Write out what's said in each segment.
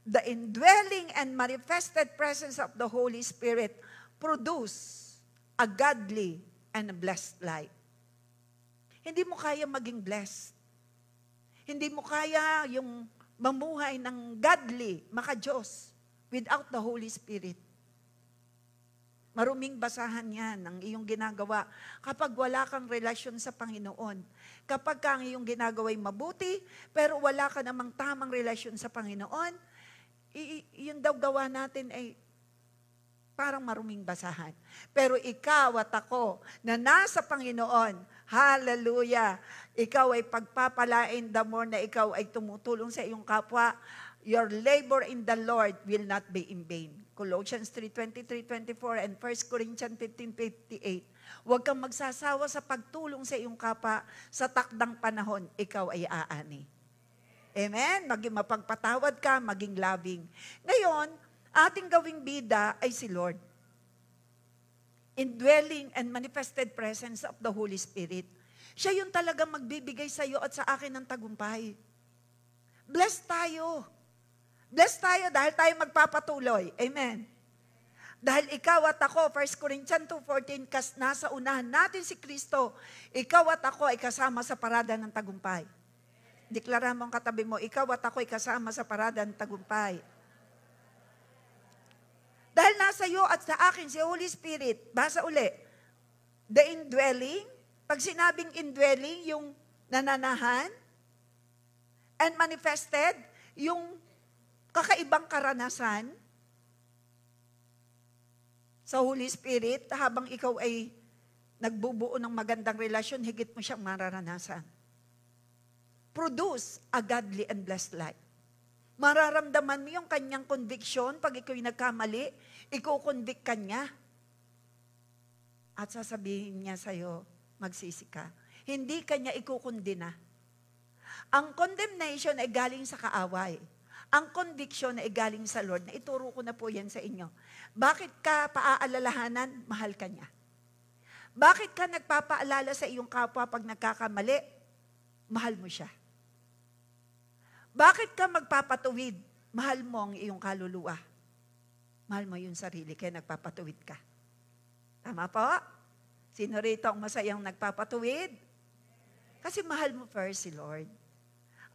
the indwelling and manifested presence of the Holy Spirit produce a godly and a blessed life. Hindi mo kaya maging blessed. Hindi mo kaya yung mamuhay ng godly, maka-Diyos, without the Holy Spirit. Maruming basahan yan ang iyong ginagawa kapag wala kang relasyon sa Panginoon. Kapag ang iyong ginagawa'y mabuti, pero wala ka namang tamang relasyon sa Panginoon, yung daw gawa natin ay parang maruming basahan. Pero ikaw at ako na nasa Panginoon, hallelujah, ikaw ay pagpapalain the more na ikaw ay tumutulong sa iyong kapwa, your labor in the Lord will not be in vain. Colossians 3:23-24 and 1 Corinthians 15:58. Huwag kang magsasawa sa pagtulong sa iyong kapwa sa takdang panahon, ikaw ay aani. Amen? Maging mapagpatawad ka, maging loving. Ngayon, ating gawing bida ay si Lord. Indwelling and manifested presence of the Holy Spirit. Siya yung talagang magbibigay sa iyo at sa akin ng tagumpay. Blessed tayo. Blessed tayo dahil tayo magpapatuloy. Amen. Dahil ikaw at ako, 1 Corinthians 2:14, nasa unahan natin si Kristo, ikaw at ako ay kasama sa parada ng tagumpay. Deklara mo ang katabi mo, ikaw at ako ay kasama sa parada ng tagumpay. Dahil nasa iyo at sa akin si Holy Spirit, basa uli, the indwelling, pag sinabing indwelling, yung nananahan, and manifested, yung kakaibang karanasan sa Holy Spirit, habang ikaw ay nagbubuo ng magandang relasyon, higit mo siyang mararanasan. Produce a godly and blessed life. Mararamdaman mo yung kanyang conviction pag ikaw'y nagkamali, iko-convict ka niya. At sasabihin niya sa'yo, magsisi ka. Hindi ka niya ikukundina. Ang condemnation ay galing sa kaaway. Ang conviction ay galing sa Lord. Na ituro ko na po yan sa inyo. Bakit ka paaalalahanan? Mahal ka niya. Bakit ka nagpapaalala sa iyong kapwa pag nagkakamali? Mahal mo siya. Bakit ka magpapatuwid? Mahal mo ang iyong kaluluwa. Mahal mo yung sarili, kaya nagpapatuwid ka. Tama po? Sino rito ang masayang nagpapatuwid? Kasi mahal mo first si Lord.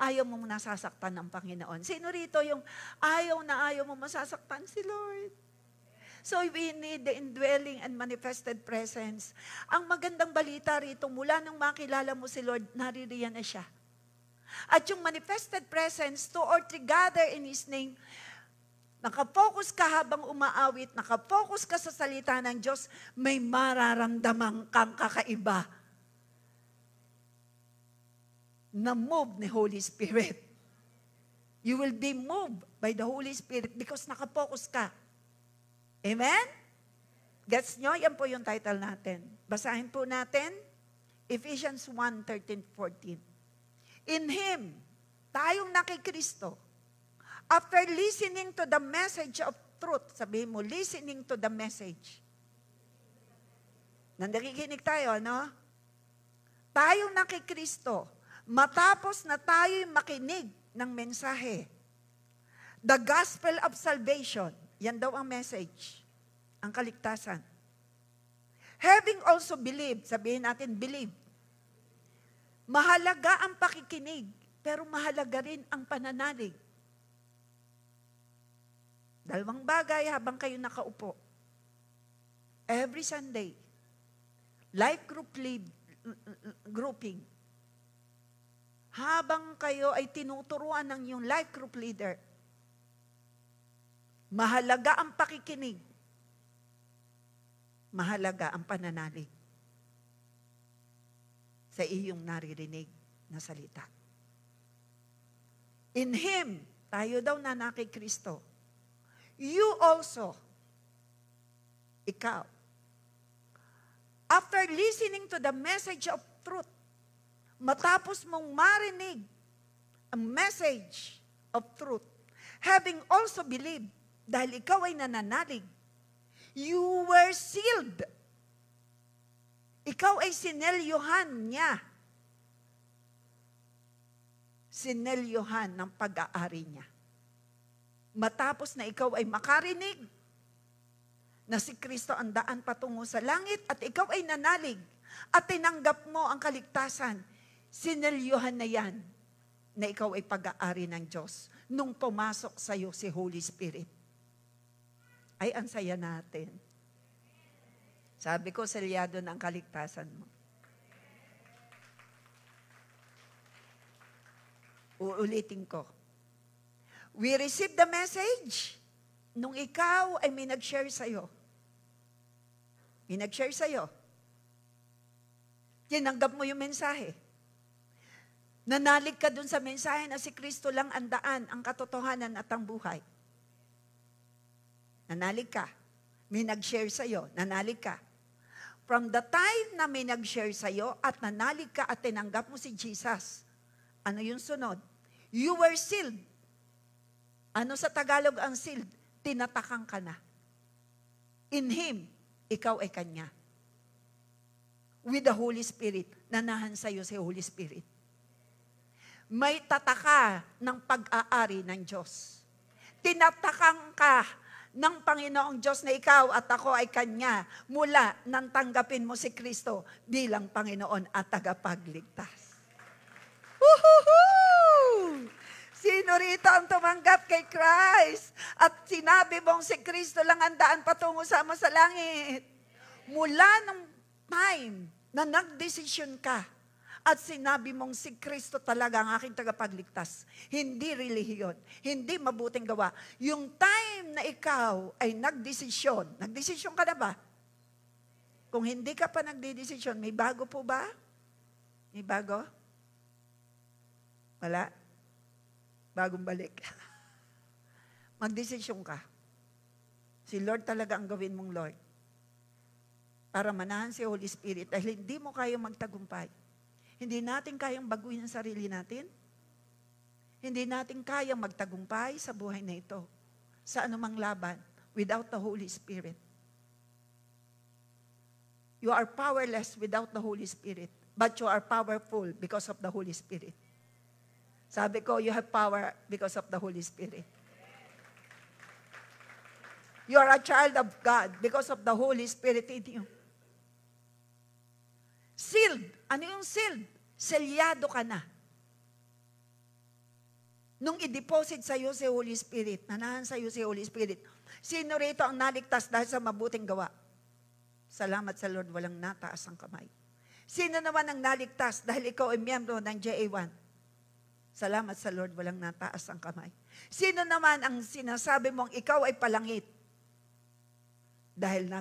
Ayaw mo nasasaktan ng Panginoon. Sino rito yung ayaw mo masasaktan si Lord? So we need the indwelling and manifested presence. Ang magandang balita rito, mula nung makilala mo si Lord, naririyan na siya. At yung manifested presence, 2 or 3 gather in His name, nakafocus ka habang umaawit, nakafocus ka sa salita ng Diyos, may mararamdaman kang kakaiba na move ni Holy Spirit. You will be moved by the Holy Spirit because nakafocus ka. Amen? Gets nyo? Yan po yung title natin. Basahin po natin, Ephesians 1:13-14. In Him, tayong nakikristo, after listening to the message of truth, sabihin mo, listening to the message. Nakikinig tayo, no? Tayong nakikristo, matapos na tayo'y makinig ng mensahe, the gospel of salvation, yan daw ang message, ang kaligtasan. Having also believed, sabihin natin, believe. Mahalaga ang pakikinig, pero mahalaga rin ang pananalig. Dalawang bagay habang kayo nakaupo. Every Sunday, life grouping. Habang kayo ay tinuturuan ng yung life group leader, mahalaga ang pakikinig. Mahalaga ang pananalig sa iyong naririnig na salita. In Him, tayo daw na nakikristo. You also, ikaw, after listening to the message of truth, matapos mong marinig ang message of truth, having also believed, dahil ikaw ay nananalig, you were sealed. Ikaw ay sinelyohan niya. Sinelyohan ng pag-aari niya. Matapos na ikaw ay makarinig na si Kristo ang daan patungo sa langit at ikaw ay nanalig at tinanggap mo ang kaligtasan, sinelyuhan na yan na ikaw ay pag-aari ng Diyos nung pumasok sa iyo si Holy Spirit. Ay, ang saya natin. Sabi ko, selyado na ang kaligtasan mo. Uulitin ko. We received the message nung ikaw ay may nag-share sa'yo. May nag-share sa'yo. Tinanggap mo yung mensahe. Nanalig ka dun sa mensahe na si Kristo lang ang daan, ang katotohanan at ang buhay. Nanalig ka. May nag-share sa'yo. Nanalig ka. From the time na may nag-share sa'yo at nanalig ka at tinanggap mo si Jesus, ano yung sunod? You were sealed. Ano sa Tagalog ang sealed? Tinatakang ka na. In Him, ikaw ay Kanya. With the Holy Spirit, nanahan sa iyo si Holy Spirit. May tataka ng pag-aari ng Diyos. Tinatakang ka ng Panginoong Diyos na ikaw at ako ay Kanya mula nang tanggapin mo si Kristo bilang Panginoon at tagapagligtas. Woohoo! Sino rito ang tumanggap kay Christ at sinabi mong si Kristo lang ang daan patungo sa ama sa langit? Mula nung time na nagdesisyon ka at sinabi mong si Kristo talaga ang aking tagapagligtas, hindi relihiyon, hindi mabuting gawa. Yung time na ikaw ay nagdesisyon ka na ba? Kung hindi ka pa nagdedesisyon, may bago po ba? May bago? Wala? Bagong balik. Magdesisyon ka. Si Lord talaga ang gawin mong Lord. Para manahan si Holy Spirit dahil hindi mo kayang magtagumpay. Hindi natin kayang baguhin ang sarili natin. Hindi natin kayang magtagumpay sa buhay na ito. Sa anumang laban without the Holy Spirit. You are powerless without the Holy Spirit. But you are powerful because of the Holy Spirit. Sabi ko, you have power because of the Holy Spirit. You are a child of God because of the Holy Spirit in you. Sealed. Ano yung sealed? Selyado ka na. Nung i-deposit sa iyo si Holy Spirit, nanahan sa iyo si Holy Spirit, sino rito ang naligtas dahil sa mabuting gawa? Salamat sa Lord, walang nataas ang kamay. Sino naman ang naligtas dahil ikaw ay miyembro ng JA1? Salamat sa Lord, walang nataas ang kamay. Sino naman ang sinasabi mong ikaw ay palangit? Dahil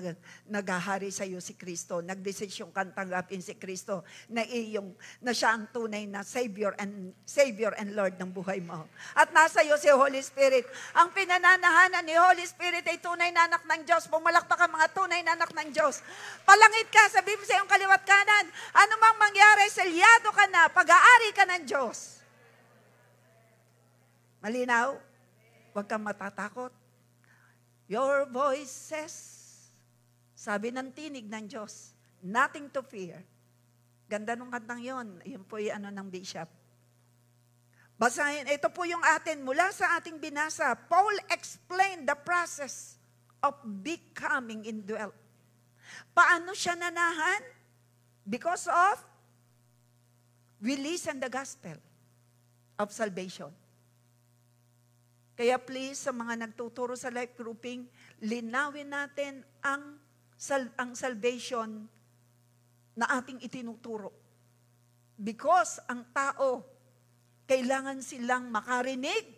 naghahari sa iyo si Kristo, nagdesisyon kang tanggapin si Kristo na siya ang tunay na Savior and Lord ng buhay mo. At nasa iyo si Holy Spirit. Ang pinananahanan ni Holy Spirit ay tunay na anak ng Diyos. Pumalakpak ang mga tunay na anak ng Diyos. Palangit ka, sabihin mo sa iyong kaliwat kanan. Ano mang mangyari, selyado ka na, pag-aari ka ng Diyos. Malinaw? Huwag kang matatakot. Your voice says, sabi ng tinig ng Diyos, nothing to fear. Ganda nung kantang yon. Yun po yung ng bishop. Basahin, ito po yung atin, mula sa ating binasa, Paul explained the process of becoming indwelt. Paano siya nanahan? Because of we listen the gospel of salvation. Kaya please, sa mga nagtuturo sa life grouping, linawin natin ang salvation na ating itinuturo. Because ang tao, kailangan silang makarinig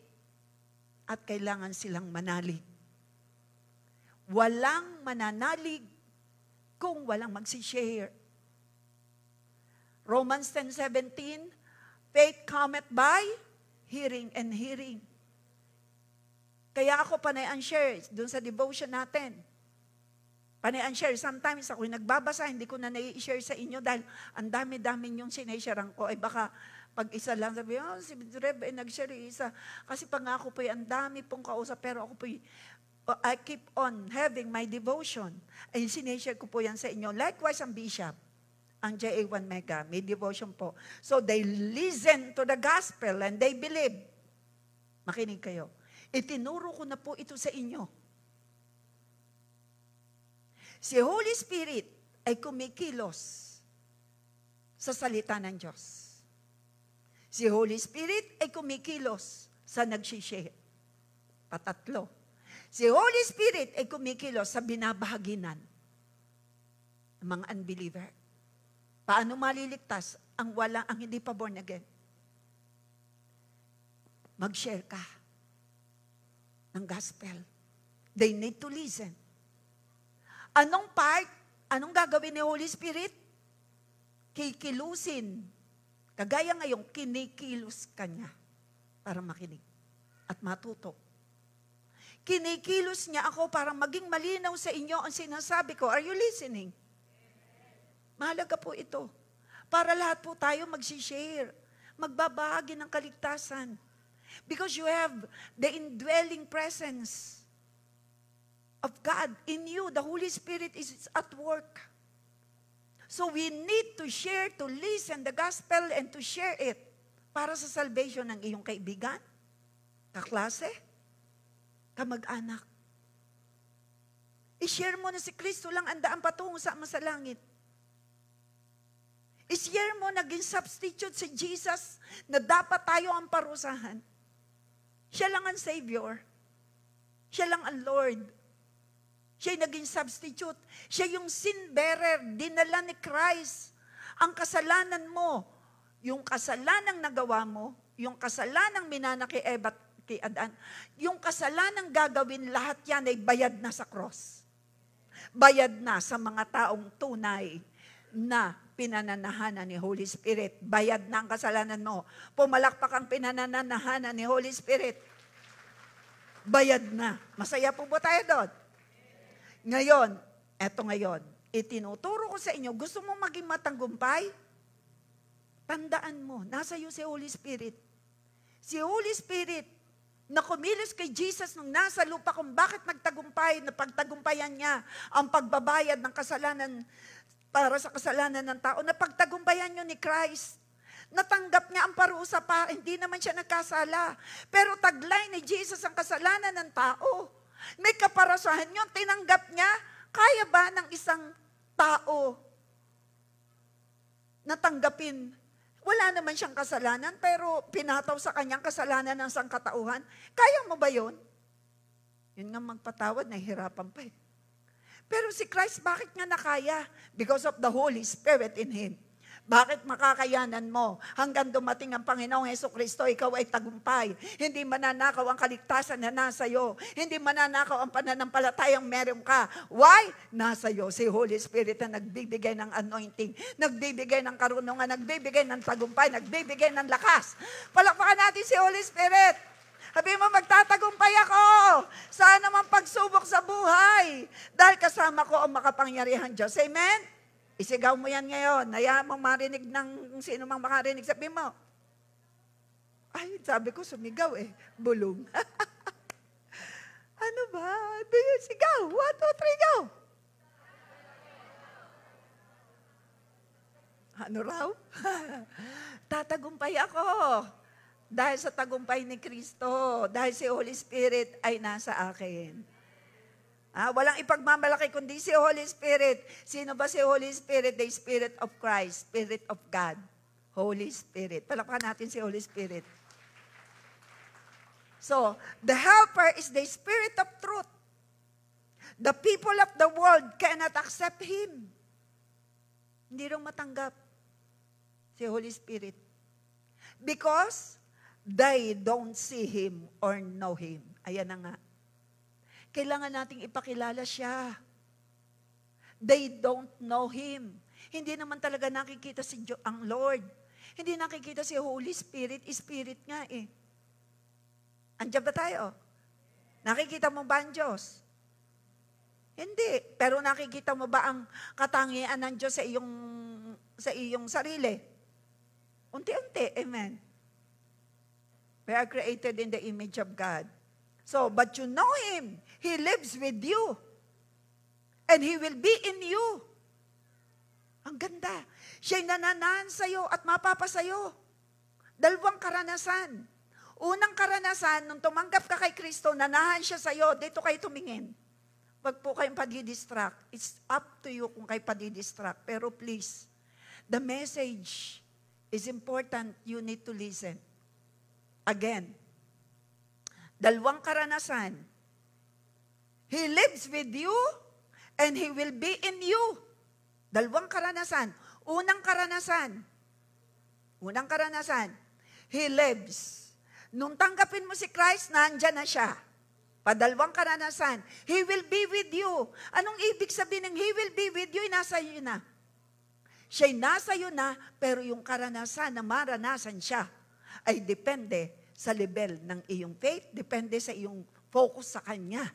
at kailangan silang manalig. Walang mananalig kung walang magsishare. Romans 10:17, faith cometh by hearing and hearing. Kaya ako panay share dun sa devotion natin. Panay share. Sometimes ako yung nagbabasa, hindi ko na nai-share sa inyo dahil ang dami-dami yung sinasharean ko. Ay baka pag isa lang sabi, si Reb ay nag-share isa. Kasi pangako po ang dami pong kausap, pero ako po I keep on having my devotion. Ay sinashare ko po yan sa inyo. Likewise ang bishop, ang JA1 Mega, may devotion po. So they listen to the gospel and they believe. Makinig kayo. Itinuro ko na po ito sa inyo. Si Holy Spirit ay kumikilos sa salita ng Diyos. Si Holy Spirit ay kumikilos sa nagsishare. Patatlo. Si Holy Spirit ay kumikilos sa binabahaginan ng mga unbeliever. Paano maliligtas ang hindi pa born again? Mag-share ka ng gospel. They need to listen. Anong gagawin ni Holy Spirit? Kikilusin. Kagaya ngayon, kinikilos ka niya para makinig at matuto. Kinikilos niya ako para maging malinaw sa inyo ang sinasabi ko. Are you listening? Mahalaga po ito. Para lahat po tayo mag-share, magbabahagi ng kaligtasan. Because you have the indwelling presence of God in you. The Holy Spirit is at work. So we need to share, to listen the gospel, and to share it para sa salvation ng iyong kaibigan, kaklase, kamag-anak. I-share mo na si Kristo lang ang daan patungo sa Ama sa langit. I-share mo, naging substitute si Jesus na dapat tayo ang parusahan. Siya lang ang Savior. Siya lang ang Lord. Siya yung naging substitute. Siya yung sin bearer, dinala ni Christ. Ang kasalanan mo, yung kasalanang nagawa mo, yung kasalanang minana kay Eva at kay Adan, yung kasalanang gagawin, lahat yan ay bayad na sa cross. Bayad na sa mga taong tunay na pinananahanan ni Holy Spirit. Bayad na ang kasalanan mo. Pumalakpak ang pinananahanan ni Holy Spirit. Bayad na. Masaya po ba tayo doon? Ngayon, itinuturo ko sa inyo, gusto mo maging matagumpay? Tandaan mo, nasa iyo si Holy Spirit. Si Holy Spirit, na kumilos kay Jesus nung nasa lupa kung bakit nagtagumpay, na pagtagumpayan niya ang pagbabayad ng kasalanan para sa kasalanan ng tao, na pagtagumpayan niyo ni Christ. Natanggap niya ang parusa pa, hindi naman siya nagkasala. Pero taglay ni Jesus ang kasalanan ng tao. May kaparasahan yun, tinanggap niya. Kaya ba ng isang tao na tanggapin? Wala naman siyang kasalanan, pero pinataw sa kanyang kasalanan ng sangkatauhan. Kaya mo ba yun? Yun nga magpatawad, nahihirapan pa eh. Pero si Christ, bakit nga nakaya? Because of the Holy Spirit in Him. Bakit makakayanan mo? Hanggang dumating ang Panginoong Hesukristo, ikaw ay tagumpay. Hindi mananakaw ang kaligtasan na nasa iyo. Hindi mananakaw ang pananampalatayang meron ka. Why? Nasa iyo si Holy Spirit na nagbibigay ng anointing, nagbibigay ng karunungan, nagbibigay ng tagumpay, nagbibigay ng lakas. Palakpakan natin si Holy Spirit. Sabi mo, magtatagumpay ako. Saan naman pagsubok sa buhay? Dahil kasama ko ang makapangyarihan Diyos. Amen? Isigaw mo yan ngayon. Hayaan mong marinig ng sino mang makarinig. Sabi mo, ay, sabi ko sumigaw eh. Bulong. Ano ba? Sigaw. 1, 2, 3, go. Ano raw? Tatagumpay ako. Dahil sa tagumpay ni Kristo. Dahil si Holy Spirit ay nasa akin. Walang ipagmamalaki kundi si Holy Spirit. Sino ba si Holy Spirit? The Spirit of Christ, Spirit of God. Holy Spirit. Palakpakan natin si Holy Spirit. So, the helper is the Spirit of truth. The people of the world cannot accept Him. Hindi rin matanggap si Holy Spirit. Because they don't see Him or know Him. Ayan na nga. Kailangan nating ipakilala siya. They don't know Him. Hindi naman talaga nakikita ang Lord. Hindi nakikita si Holy Spirit. Spirit nga eh. Andiyan ba tayo? Nakikita mo ba ang Diyos? Hindi. Pero nakikita mo ba ang katangian ng Diyos sa iyong sarili? Unti-unti. Amen. We are created in the image of God. So, but you know Him. He lives with you. And He will be in you. Ang ganda. Siya'y nananahan sa'yo at mapapasayo. Dalawang karanasan. Unang karanasan, nung tumanggap ka kay Kristo, nanahan siya sa'yo, dito kayo tumingin. Wag po kayong padidistract. It's up to you kung kayo padidistract. Pero please, the message is important. You need to listen. Again, dalawang karanasan. He lives with you and He will be in you. Dalawang karanasan. Unang karanasan, He lives. Nung tanggapin mo si Christ, nandyan na siya. Padalawang karanasan, He will be with you. Anong ibig sabihin ng He will be with you? Nasa iyo na. Siya'y nasa iyo na, pero yung karanasan na maranasan siya ay depende sa level ng iyong faith, depende sa iyong focus sa Kanya.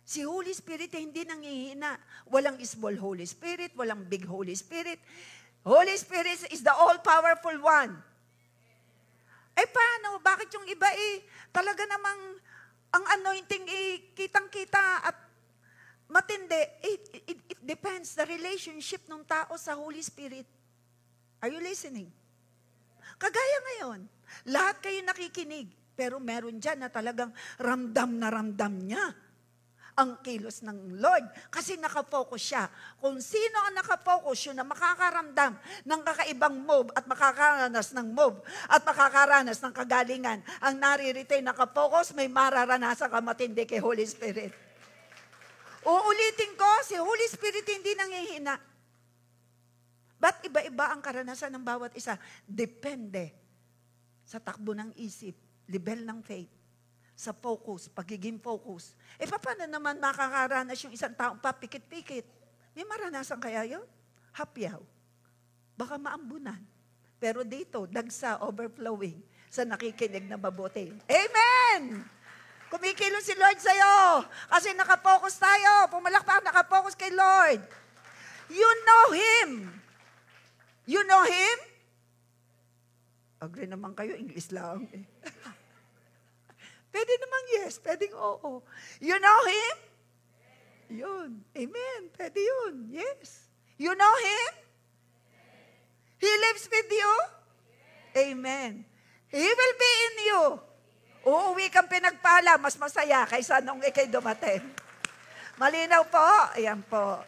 Si Holy Spirit ay hindi nangihina. Walang small Holy Spirit, walang big Holy Spirit. Holy Spirit is the all-powerful one. Paano? Bakit yung iba talaga namang ang anointing kitang-kita at matindi? It depends the relationship ng tao sa Holy Spirit. Are you listening? Kagaya ngayon, lahat kayo nakikinig, pero meron dyan na talagang ramdam na ramdam niya ang kilos ng Lord. Kasi nakafocus siya. Kung sino ang nakafocus, yun na makakaramdam ng kakaibang move at makakaranas ng move at makakaranas ng kagalingan. Ang naririto ay nakafocus, may mararanasan ka matindi kay Holy Spirit. Uulitin ko, si Holy Spirit hindi nangihina. Ba't iba-iba ang karanasan ng bawat isa? Depende sa takbo ng isip, level ng faith. Sa focus, pagiging focus. Paano naman makakaranas yung isang taong papikit-pikit? May maranasan kaya yun? Hapyaw. Baka maambunan. Pero dito, dagsa, overflowing sa nakikinig na mabuti. Amen! Kumikilos si Lord sa'yo. Kasi nakafocus tayo. Pumalakpak, nakafocus kay Lord. You know Him. You know Him? Agree naman kayo, English lang. Pwede naman yes, pwedeng oo. You know Him? Yun. Amen. Pwede yun. Yes. You know Him? He lives with you? Amen. He will be in you. Uuwi kang pinagpala, mas masaya kaysa nung ikay dumating. Malinaw po? Ayan po.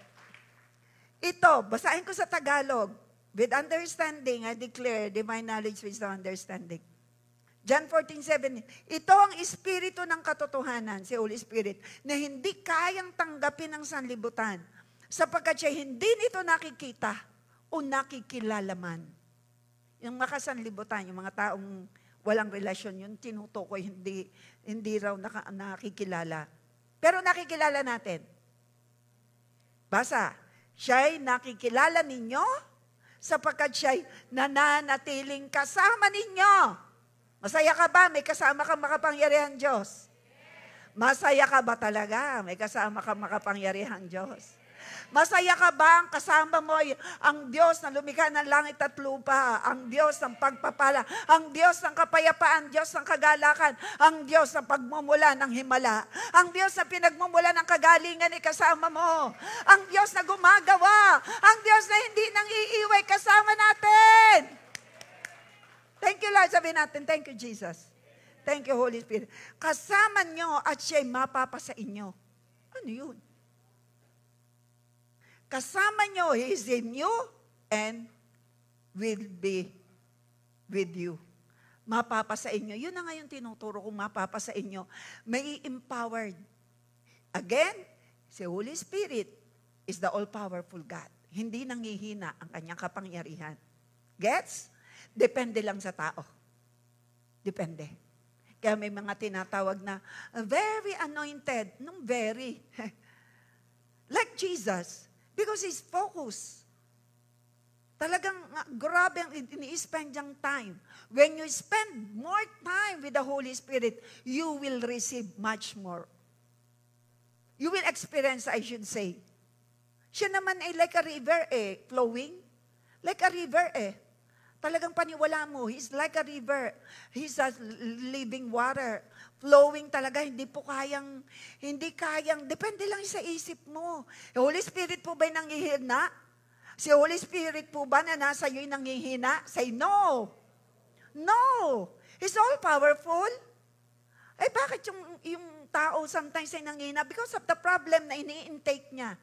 Ito, basahin ko sa Tagalog. With understanding, I declare divine knowledge with understanding. John 14:7, ito ang espiritu ng katotohanan, si Holy Spirit, na hindi kayang tanggapin ng sanlibutan, sapagkat siya hindi nito nakikita o nakikilala man. Yung makasanlibutan, yung mga taong walang relasyon, yun tinutukoy, hindi raw nakikilala. Pero nakikilala natin. Basa, siya'y nakikilala ninyo, sapagkat siya'y nananatiling kasama ninyo. Masaya ka ba? May kasama kang makapangyarihang Diyos. Masaya ka ba talaga? May kasama kang makapangyarihang Diyos. Masaya ka ba ang kasama mo ang Diyos na lumikha ng langit at lupa, ang Diyos ng pagpapala, ang Diyos ng kapayapaan, Diyos ng kagalakan, ang Diyos ng pagmumula ng himala, ang Diyos na pinagmumula ng kagalingan ay kasama mo, ang Diyos na gumagawa, ang Diyos na hindi nang iiway kasama natin. Thank you, Lord. Sabihin natin, thank you, Jesus. Thank you, Holy Spirit. Kasama nyo at siya'y mapapa sa inyo. Ano yun? Kasama nyo, He is in you and will be with you. Mapapa sa inyo. Yun na nga yung tinuturo kong mapapa sa inyo. May empowered. Again, si Holy Spirit is the all-powerful God. Hindi nangihina ang kanyang kapangyarihan. Gets? Depende lang sa tao. Depende. Kaya may mga tinatawag na very anointed. Nung very. Like Jesus. Because He's focused. Talagang grabe ang ini-spend yung time. When you spend more time with the Holy Spirit, you will receive much more. You will experience, I should say. Siya naman ay like a river flowing. Like a river Talagang paniwala mo, He's like a river. He's a living water. Flowing talaga, hindi kayang, depende lang sa isip mo. Holy Spirit po ba'y nanghihina? Si Holy Spirit po ba na nasa iyo'y nanghihina? Say no. No. He's all-powerful. Eh bakit yung tao sometimes ay nanghina? Because of the problem na ini-intake niya.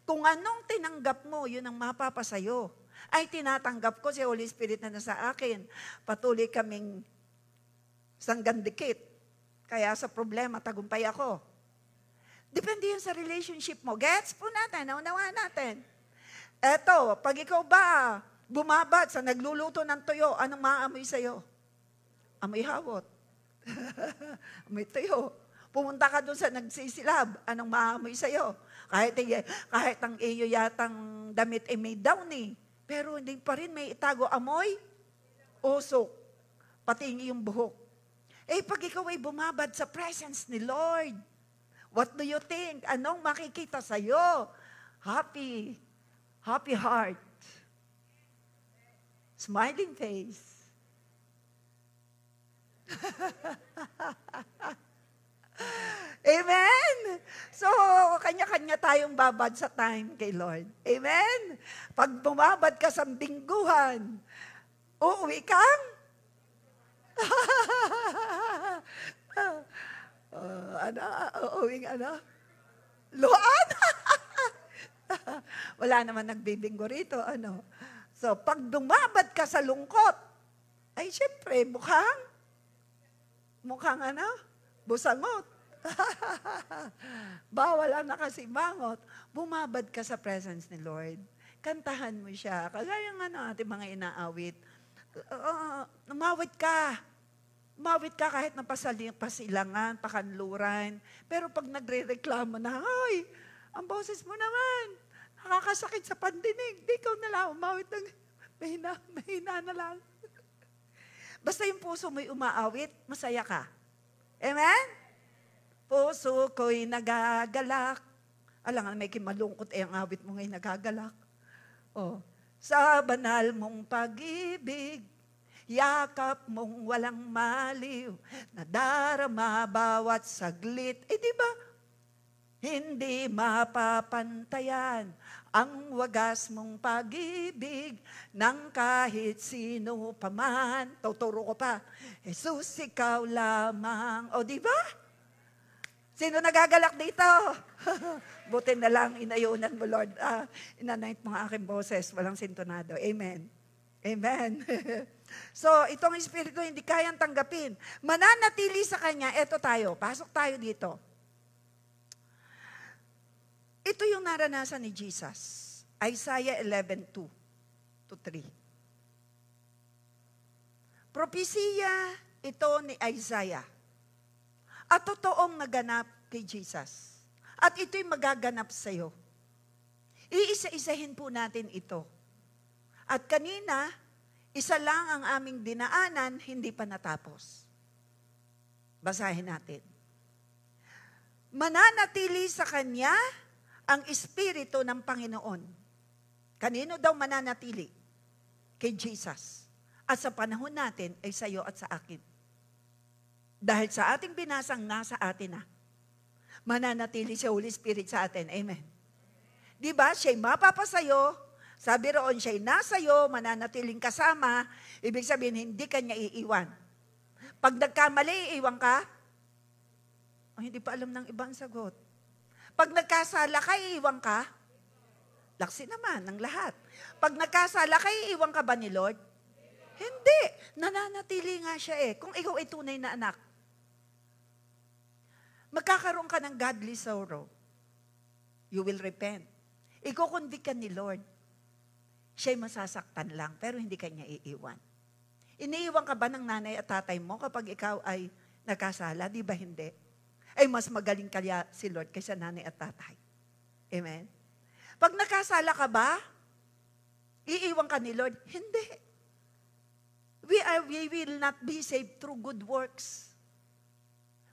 Kung anong tinanggap mo, yun ang mapapasayo. Ay tinatanggap ko si Holy Spirit na nasa akin. Patuloy kaming sanggandikit. Kaya sa problema, tagumpay ako. Depende yan sa relationship mo. Gets po natin, naunawaan natin. Eto, pag ikaw ba bumabad sa nagluluto ng tuyo, anong maamoy sa'yo? Amoy hawot. Amoy tuyo. Pumunta ka doon sa nagsisilab, anong maamoy sa'yo? Kahit ang iyo yatang damit ay may down eh. Pero hindi pa rin may itago amoy, usok, pati yung buhok. Eh pag ikaw ay bumabad sa presence ni Lord, what do you think? Anong makikita sa'yo? Happy heart. Smiling face. Amen? So, kanya-kanya tayong babad sa time kay Lord. Amen? Pag bumabad ka sa bingguhan, uuwi kang? Uuwing ano? Luan? Wala naman nagbibinggo rito. Ano? So, pag dumabad ka sa lungkot, ay syempre, mukhang ano? Busangot. Bawal ang nakasimangot. Bumabad ka sa presence ni Lord. Kantahan mo siya. Kagaya nga ating mga inaawit. Umawit ka. Umawit ka kahit pasilangan, pakanluran. Pero pag nagre-reklamo na, ay, ang boses mo naman, nakakasakit sa pandinig. Di ikaw na lang, umawit ng mahina na lang. Basta yung puso mo'y umaawit, masaya ka. Amen? Puso ko'y nagagalak. Alam nga, may kimalungkot ang awit mo nga'y nagagalak. Oh, sa banal mong pag-ibig, yakap mong walang maliw, nadarama bawat saglit. Eh di ba? Hindi mapapantayan ang wagas mong pag-ibig ng kahit sino pa man. Tuturo ko pa, Jesus, ikaw lamang. O di ba? Sino nagagalak dito? Buti na lang, inayunan mo, Lord. Inanight mo ang aking boses, walang sintonado. Amen. Amen. So, itong Espiritu hindi kayang tanggapin. Mananatili sa Kanya, eto tayo, pasok tayo dito. Ito yung naranasan ni Jesus. Isaiah 11:2-3. Propesiya ito ni Isaiah. At totoong naganap kay Jesus. At ito'y magaganap sa iyo. Iisa-isahin po natin ito. At kanina, isa lang ang aming dinaanan, hindi pa natapos. Basahin natin. Mananatili sa Kanya ang Espiritu ng Panginoon. Kanino daw mananatili? Kay Jesus. At sa panahon natin ay sa iyo at sa akin. Dahil sa ating binasang nasa atin na. Mananatili si Holy Spirit sa atin. Amen. Diba? Siya'y mapapasayo. Sabi roon, siya'y nasayo, mananatiling kasama. Ibig sabihin, hindi kanya iiwan. Pag nagkamali, iiwan ka? Oh, hindi pa alam ng ibang sagot. Pag nagkasala ka, iiwan ka? Laksi naman ng lahat. Pag nagkasala ka, iiwan ka ba ni Lord? Hindi. Nananatili nga siya eh. Kung ikaw ay tunay na anak. Magkakaroon ka ng godly sorrow. You will repent. Iko-convict ka ni Lord. Siya'y masasaktan lang, pero hindi kanya iiwan. Iniiwan ka ba ng nanay at tatay mo kapag ikaw ay nagkasala? Di ba hindi? Ay mas magaling kaya si Lord kaysa nanay at tatay. Amen? Pag nakasala ka ba, iiwan ka ni Lord? Hindi. We will not be saved through good works.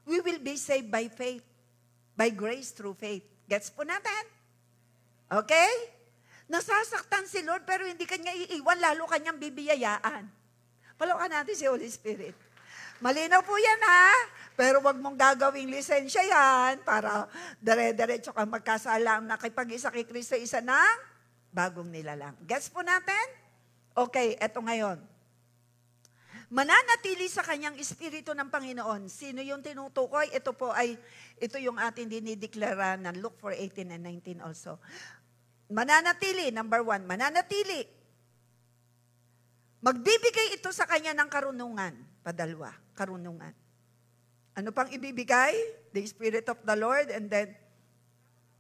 We will be saved by faith. By grace through faith. Gets po natin? Okay? Nasasaktan si Lord pero hindi kanya iiwan, lalo kanyang bibiyayaan. Palawakan natin si Holy Spirit. Malinaw po yan ha? Pero wag mong gagawing lisensya yan para dire-diretso kang magkasala na nakipag-isa kay Kristo, isa ng bagong nilalang. Gets po natin? Okay, eto ngayon. Mananatili sa kanyang Espiritu ng Panginoon. Sino yung tinutukoy? Ito yung ating dinideklara ng Luke 4:18 and 19 also. Mananatili, number 1, mananatili. Magbibigay ito sa kanya ng karunungan. Padalwa, karunungan. Ano pang ibibigay? The Spirit of the Lord, and then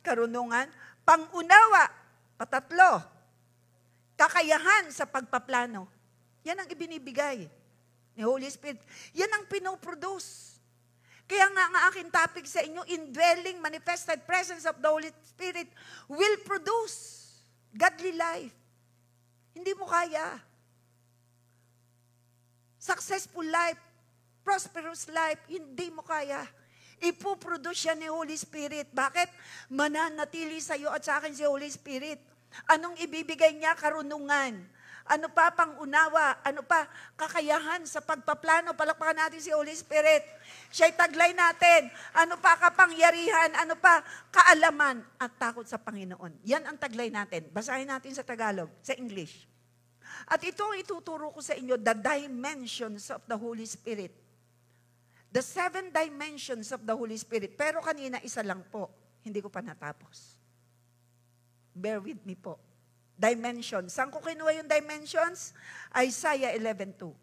karunungan. Pangunawa, patatlo. Kakayahan sa pagpaplano. Yan ang ibinibigay ni Holy Spirit. Yan ang pinoproduce. Kaya nga ang aking topic sa inyo, indwelling, manifested presence of the Holy Spirit will produce godly life. Hindi mo kaya. Successful life, prosperous life, hindi mo kaya. Ipuproduce siya ni Holy Spirit. Bakit? Mananatili sa iyo at sa akin si Holy Spirit. Anong ibibigay niya? Karunungan. Ano pa pangunawa? Ano pa kakayahan sa pagpaplano? Palakpakan natin si Holy Spirit. Siya'y taglay natin. Ano pa kapangyarihan? Ano pa kaalaman at takot sa Panginoon? Yan ang taglay natin. Basahin natin sa Tagalog, sa English. At ito ang ituturo ko sa inyo, the dimensions of the Holy Spirit. The 7 dimensions of the Holy Spirit. Pero kanina isa lang po. Hindi ko pa natapos. Bear with me po. Dimensions. Saan ko kinuha yung dimensions? Isaiah 11:2.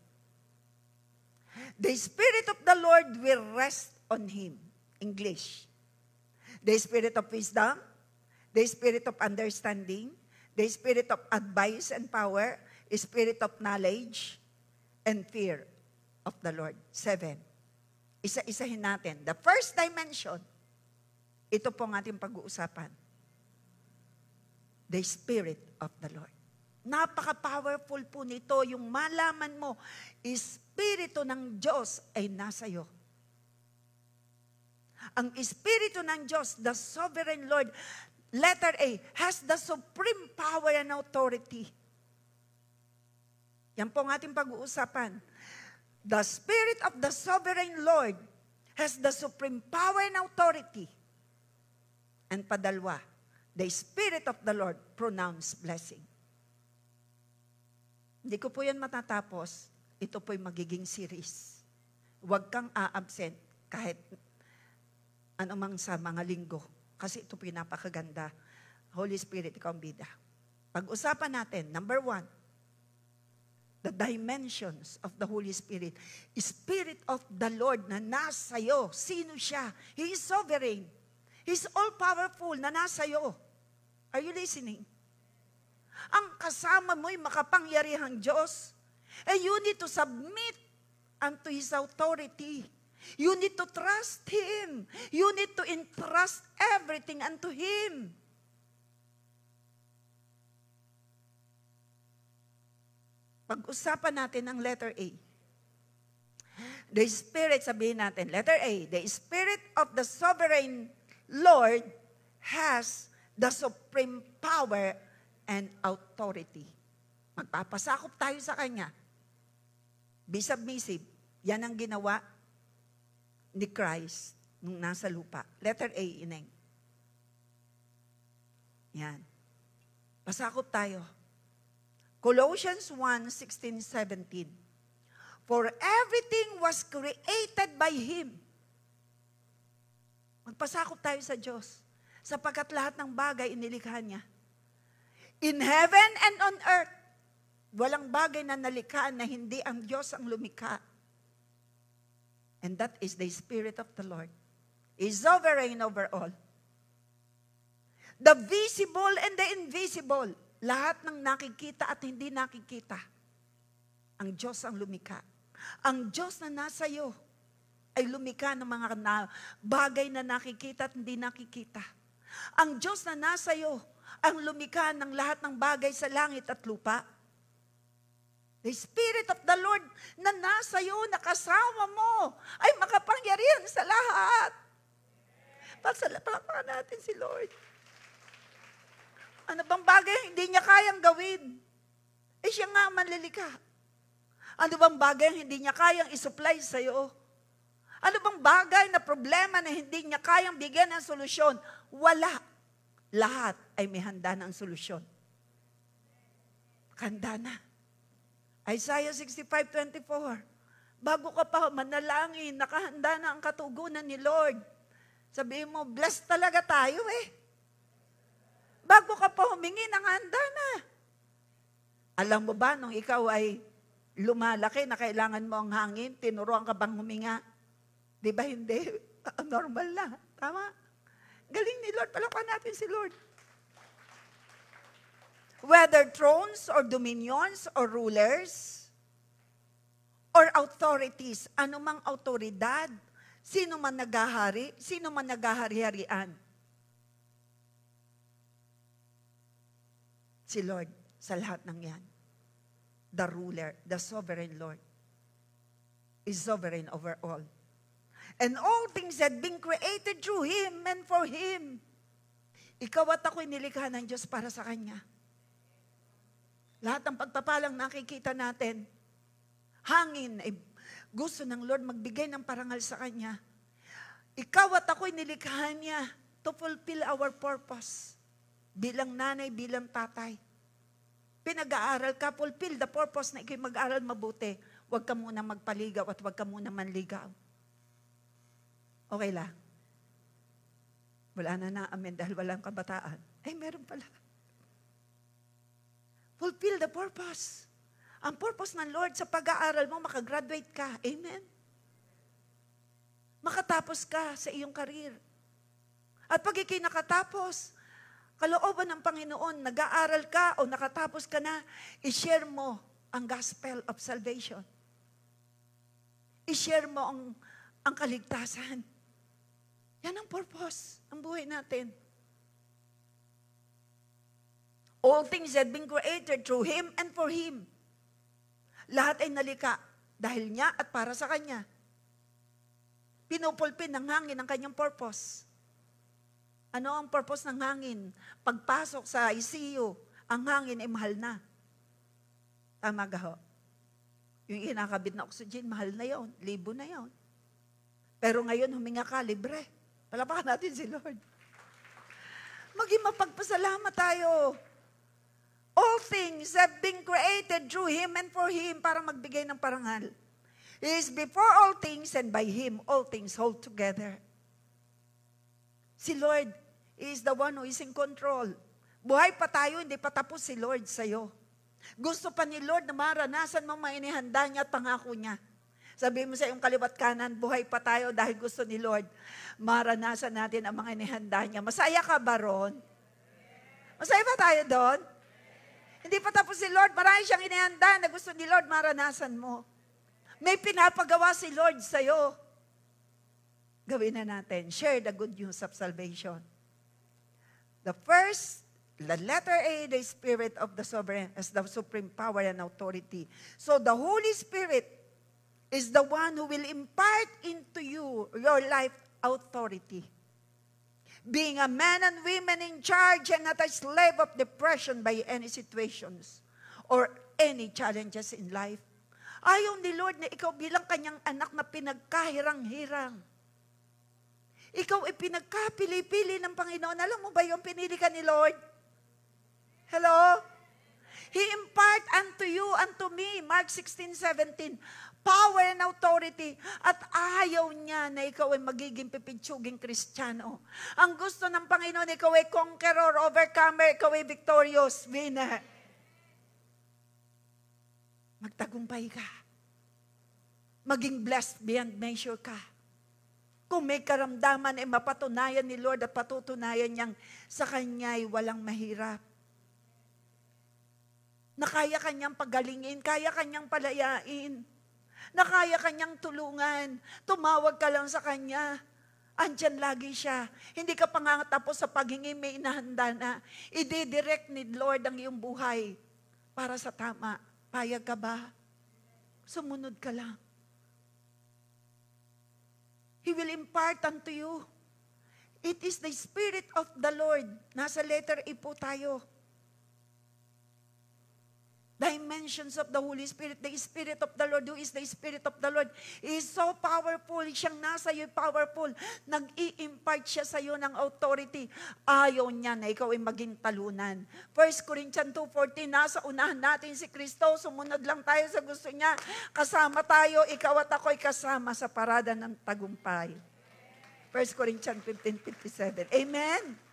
The Spirit of the Lord will rest on him. English. The Spirit of wisdom, the Spirit of understanding, the Spirit of advice and power, Spirit of knowledge, and fear of the Lord. 7. Isa-isahin natin. The first dimension, ito po ang ating pag-uusapan. The Spirit of the Lord. Napaka-powerful po nito. Yung malaman mo, Espiritu ng Diyos ay nasa iyo. Ang Espiritu ng Diyos, the Sovereign Lord, letter A, has the supreme power and authority. Yan po ang ating pag-uusapan. The Spirit of the Sovereign Lord has the supreme power and authority. And padalwa, the Spirit of the Lord pronounce blessing. Hindi ko po yan matatapos. Ito po'y magiging series. Huwag kang a-absent kahit anumang sa mga linggo. Kasi ito po'y napakaganda. Holy Spirit, ikaw ang bida. Pag-usapan natin, number 1, the dimensions of the Holy Spirit. Spirit of the Lord na nasa iyo. Sino siya? He is sovereign. He's all-powerful na nasa iyo. Are you listening? Ang kasama mo'y makapangyarihang Diyos. And you need to submit unto His authority. You need to trust Him. You need to entrust everything unto Him. Pag-usapan natin ang letter A. The Spirit, sabihin natin, letter A, the Spirit of the Sovereign Lord has the supreme power and authority. Magpapasakop tayo sa Kanya. Be submissive. Yan ang ginawa ni Christ nung nasa lupa. Letter A, ineng. Yan. Pasakop tayo. Colossians 1:16-17. For everything was created by Him. Magpasakop tayo sa Diyos. Sapagkat lahat ng bagay inilikha niya. In heaven and on earth, walang bagay na nalikhaan na hindi ang Diyos ang lumikha. And that is the Spirit of the Lord. He is sovereign over all. The visible and the invisible, lahat ng nakikita at hindi nakikita, ang Diyos ang lumikha. Ang Diyos na nasa iyo ay lumikha ng mga bagay na nakikita at hindi nakikita. Ang Diyos na nasa iyo ang lumikha ng lahat ng bagay sa langit at lupa. The Spirit of the Lord na nasa iyo, nakasama mo, ay makapangyarihan sa lahat. Palakpakan natin si Lord. Ano bang bagay hindi niya kayang gawin? Eh siya nga manlilikha. Ano bang bagay hindi niya kayang isupply sa iyo? Ano bang bagay na problema na hindi niya kayang bigyan ng solusyon? Wala. Lahat ay may handa ng solusyon. Handa na. Isaiah 65:24. Bago ka pa manalangin, nakahanda na ang katugunan ni Lord. Sabihin mo, blessed talaga tayo eh. Bago ka pa humingi, nakahanda na. Alam mo ba, nung ikaw ay lumalaki na kailangan mo ang hangin, tinuruan ka bang huminga? Di ba hindi? Normal na. Tama? Galing ni Lord. Palakpan natin si Lord. Whether thrones or dominions or rulers or authorities, anumang autoridad, sino man naghahari, sino man naghahari-harian. Si Lord sa lahat ng yan. The ruler, the sovereign Lord, is sovereign over all. And all things had been created through Him and for Him. Ikaw at ako'y nilikha ng Diyos para sa Kanya. Lahat ng pagpapalang nakikita natin, hangin, ay gusto ng Lord magbigay ng parangal sa Kanya. Ikaw at ako'y nilikha niya to fulfill our purpose. Bilang nanay, bilang tatay. Pinag-aaral ka, fulfill the purpose na ikaw'y mag-aaral mabuti. Huwag ka muna magpaligaw at huwag ka muna manligaw. Okay lang. Wala na amen dahil walang kabataan. Ay, meron pala. Fulfill the purpose. Ang purpose ng Lord sa pag-aaral mo, makagraduate ka. Amen? Makatapos ka sa iyong karir. At pag ikay nakatapos, kalooban ng Panginoon, nag-aaral ka o nakatapos ka na, i-share mo ang gospel of salvation. I-share mo ang kaligtasan. Yan ang purpose ng buhay natin. All things had been created through Him and for Him. Lahat ay nalika dahil niya at para sa Kanya. Pinupulpin ng hangin ang Kanyang purpose. Ano ang purpose ng hangin? Pagpasok sa ICU, ang hangin ay mahal na. Tama ga ho? Yung inakabit na oxygen, mahal na yon, libo na yon. Pero ngayon, huminga ka, libre. Palapakan natin si Lord. Maging mapagpasalamat tayo. All things have been created through Him and for Him para magbigay ng parangal. He is before all things and by Him all things hold together. Si Lord is the one who is in control. Buhay pa tayo, hindi pa tapos si Lord sa'yo. Gusto pa ni Lord na maranasan mo mga inihanda niya at pangako niya. Sabihin mo sa iyong kaliwat kanan, buhay pa tayo dahil gusto ni Lord. Maranasan natin ang mga inihanda niya. Masaya ka ba ron? Masaya ba tayo doon? Hindi pa tapos si Lord. Marami siyang inihanda na gusto ni Lord maranasan mo. May pinapagawa si Lord sa'yo. Gawin na natin. Share the good news of salvation. The letter A, the Spirit of the Sovereign as the supreme power and authority. So the Holy Spirit is the one who will impart into you your life authority. Being a man and woman in charge and not a slave of depression by any situations or any challenges in life. Ayaw ni Lord na ikaw bilang kanyang anak na pinagkahirang-hirang. Ikaw ay pinagkapili-pili ng Panginoon. Alam mo ba yung pinili ka ni Lord? Hello? He impart unto you, unto me, Mark 16:17, power and authority. At ayaw niya na ikaw ay magiging pipitsuging Kristiyano. Ang gusto ng Panginoon, ikaw ay conqueror, overcomer, ikaw ay victorious, winner. Magtagumpay ka. Maging blessed beyond measure ka. Kung may karamdaman, ay mapatunayan ni Lord at patutunayan niyang sa Kanya ay walang mahirap. Na kaya Kanyang pagalingin, kaya Kanyang palayain, na kaya Kanyang tulungan. Tumawag ka lang sa Kanya. Andyan lagi siya. Hindi ka pangatapos sa paghingi, may inahanda na. I-direct ni Lord ang iyong buhay para sa tama. Payag ka ba? Sumunod ka lang. He will impart unto you. It is the Spirit of the Lord. Nasa letter E po tayo. dimensions of the Holy Spirit, the Spirit of the Lord, who is the Spirit of the Lord, is so powerful. Siyang nasa iyo, powerful. Nag-i-impart siya sa iyo ng authority. Ayaw niya na ikaw ay maging talunan. 1 Corinthians 2:14, nasa unahan natin si Kristo, sumunod lang tayo sa gusto niya. Kasama tayo, ikaw at ako'y kasama sa parada ng tagumpay. 1 Corinthians 15:57. Amen?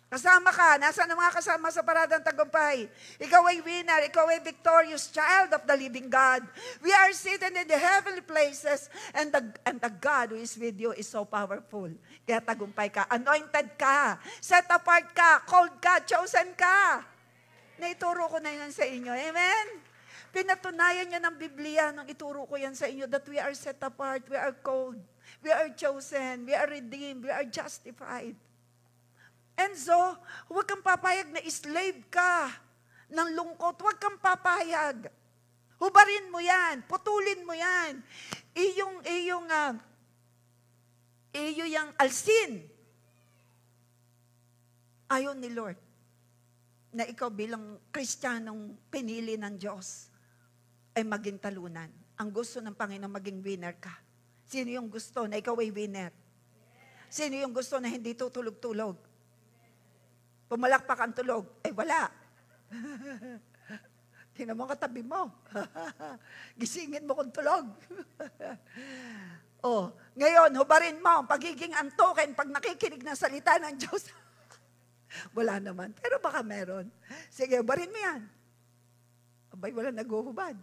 Kasama ka. Nasaan ang mga kasama sa paradang tagumpay? Ikaw ay winner. Ikaw ay victorious child of the living God. We are seated in the heavenly places, and the God who is with you is so powerful. Kaya tagumpay ka. Anointed ka. Set apart ka. Called ka. Chosen ka. Naituro ko na yan sa inyo. Amen? Pinatunayan niya ng Biblia nung ituro ko yan sa inyo that we are set apart, we are called, we are chosen, we are redeemed, we are justified. And so, huwag kang papayag na slave ka ng lungkot. Huwag kang papayag. Hubarin mo yan. Putulin mo yan. Iyong alsin. Ayaw ni Lord na ikaw bilang Kristiyanong pinili ng Diyos ay maging talunan. Ang gusto ng Panginoon maging winner ka. Sino yung gusto na ikaw ay winner? Sino yung gusto na hindi tutulog-tulog? Pumalakpak ang tulog. Wala. Tingnan mo katabi mo. Gisingin mo kung tulog. Ngayon, hubarin mo ang pagiging antukin pag nakikinig ng salita ng Diyos. Wala naman. Pero baka meron. Sige, hubarin mo yan. Abay, wala naghuhubad.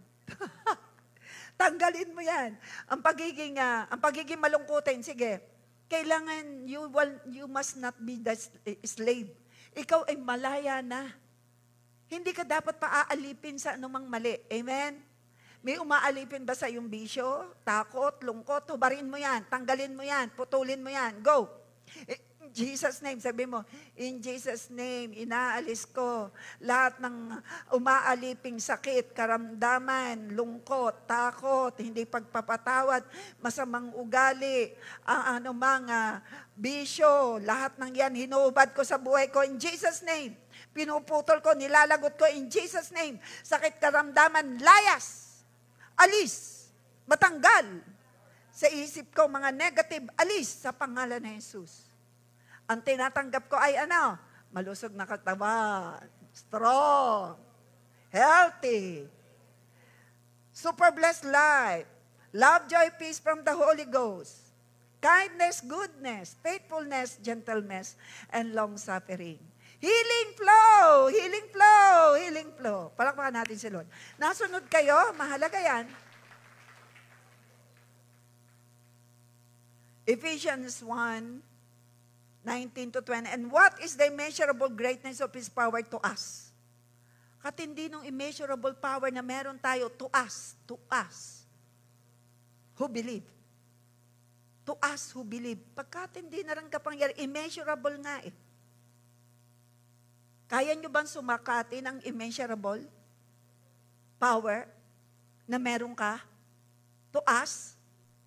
Tanggalin mo yan. Ang pagiging malungkutin, sige. Kailangan, you must not be the slave. Ikaw ay malaya na. Hindi ka dapat paaalipin sa anumang mali. Amen? May umaalipin ba sa iyong bisyo? Takot, lungkot, hubarin mo yan, tanggalin mo yan, putulin mo yan. Go! In Jesus' name, sabi mo, in Jesus' name, inaalis ko lahat ng umaaliping sakit, karamdaman, lungkot, takot, hindi pagpapatawad, masamang ugali, anumang bisyo, lahat ng yan, hinuubad ko sa buhay ko in Jesus' name. Pinuputol ko, nilalagot ko in Jesus' name. Sakit, karamdaman, layas, alis, matanggal. Sa isip ko, mga negative, alis sa pangalan ni Jesus. Ang tinatanggap ko ay malusog na katawan, strong, healthy, super blessed life, love, joy, peace from the Holy Ghost, kindness, goodness, faithfulness, gentleness, and long-suffering. Healing flow, healing flow, healing flow. Palakpakan natin si Lord. Nasunod kayo, mahalaga yan. Ephesians 1:19-20. And what is the immeasurable greatness of His power to us? Katindi ng immeasurable power na meron tayo to us who believe. To us who believe. Pagkatindi na rin kapangyari, immeasurable nga eh. Kaya nyo bang sumakati ng immeasurable power na meron ka? To us?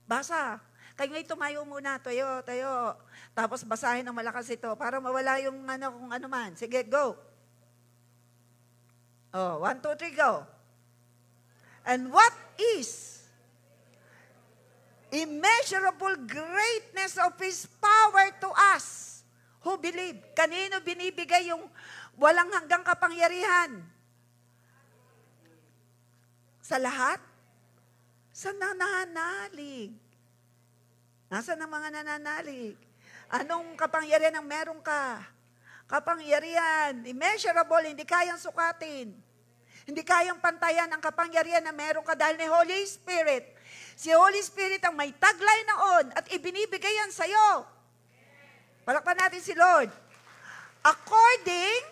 Basa. Kaya ngayon tumayo muna, tayo. Tapos basahin ng malakas ito para mawala yung kung ano man. Sige, go. 1, 2, 3, go. And what is immeasurable greatness of His power to us who believe? Kanino binibigay yung walang hanggang kapangyarihan? Sa lahat? Sa nananalig. Nasaan ang mga nananalig? Anong kapangyarihan ang meron ka? Kapangyarihan, immeasurable, hindi kayang sukatin. Hindi kayang pantayan ang kapangyarihan na meron ka dahil ni Holy Spirit. Si Holy Spirit ang may taglay noon at ibinibigay yan sa'yo. Palakpan natin si Lord. According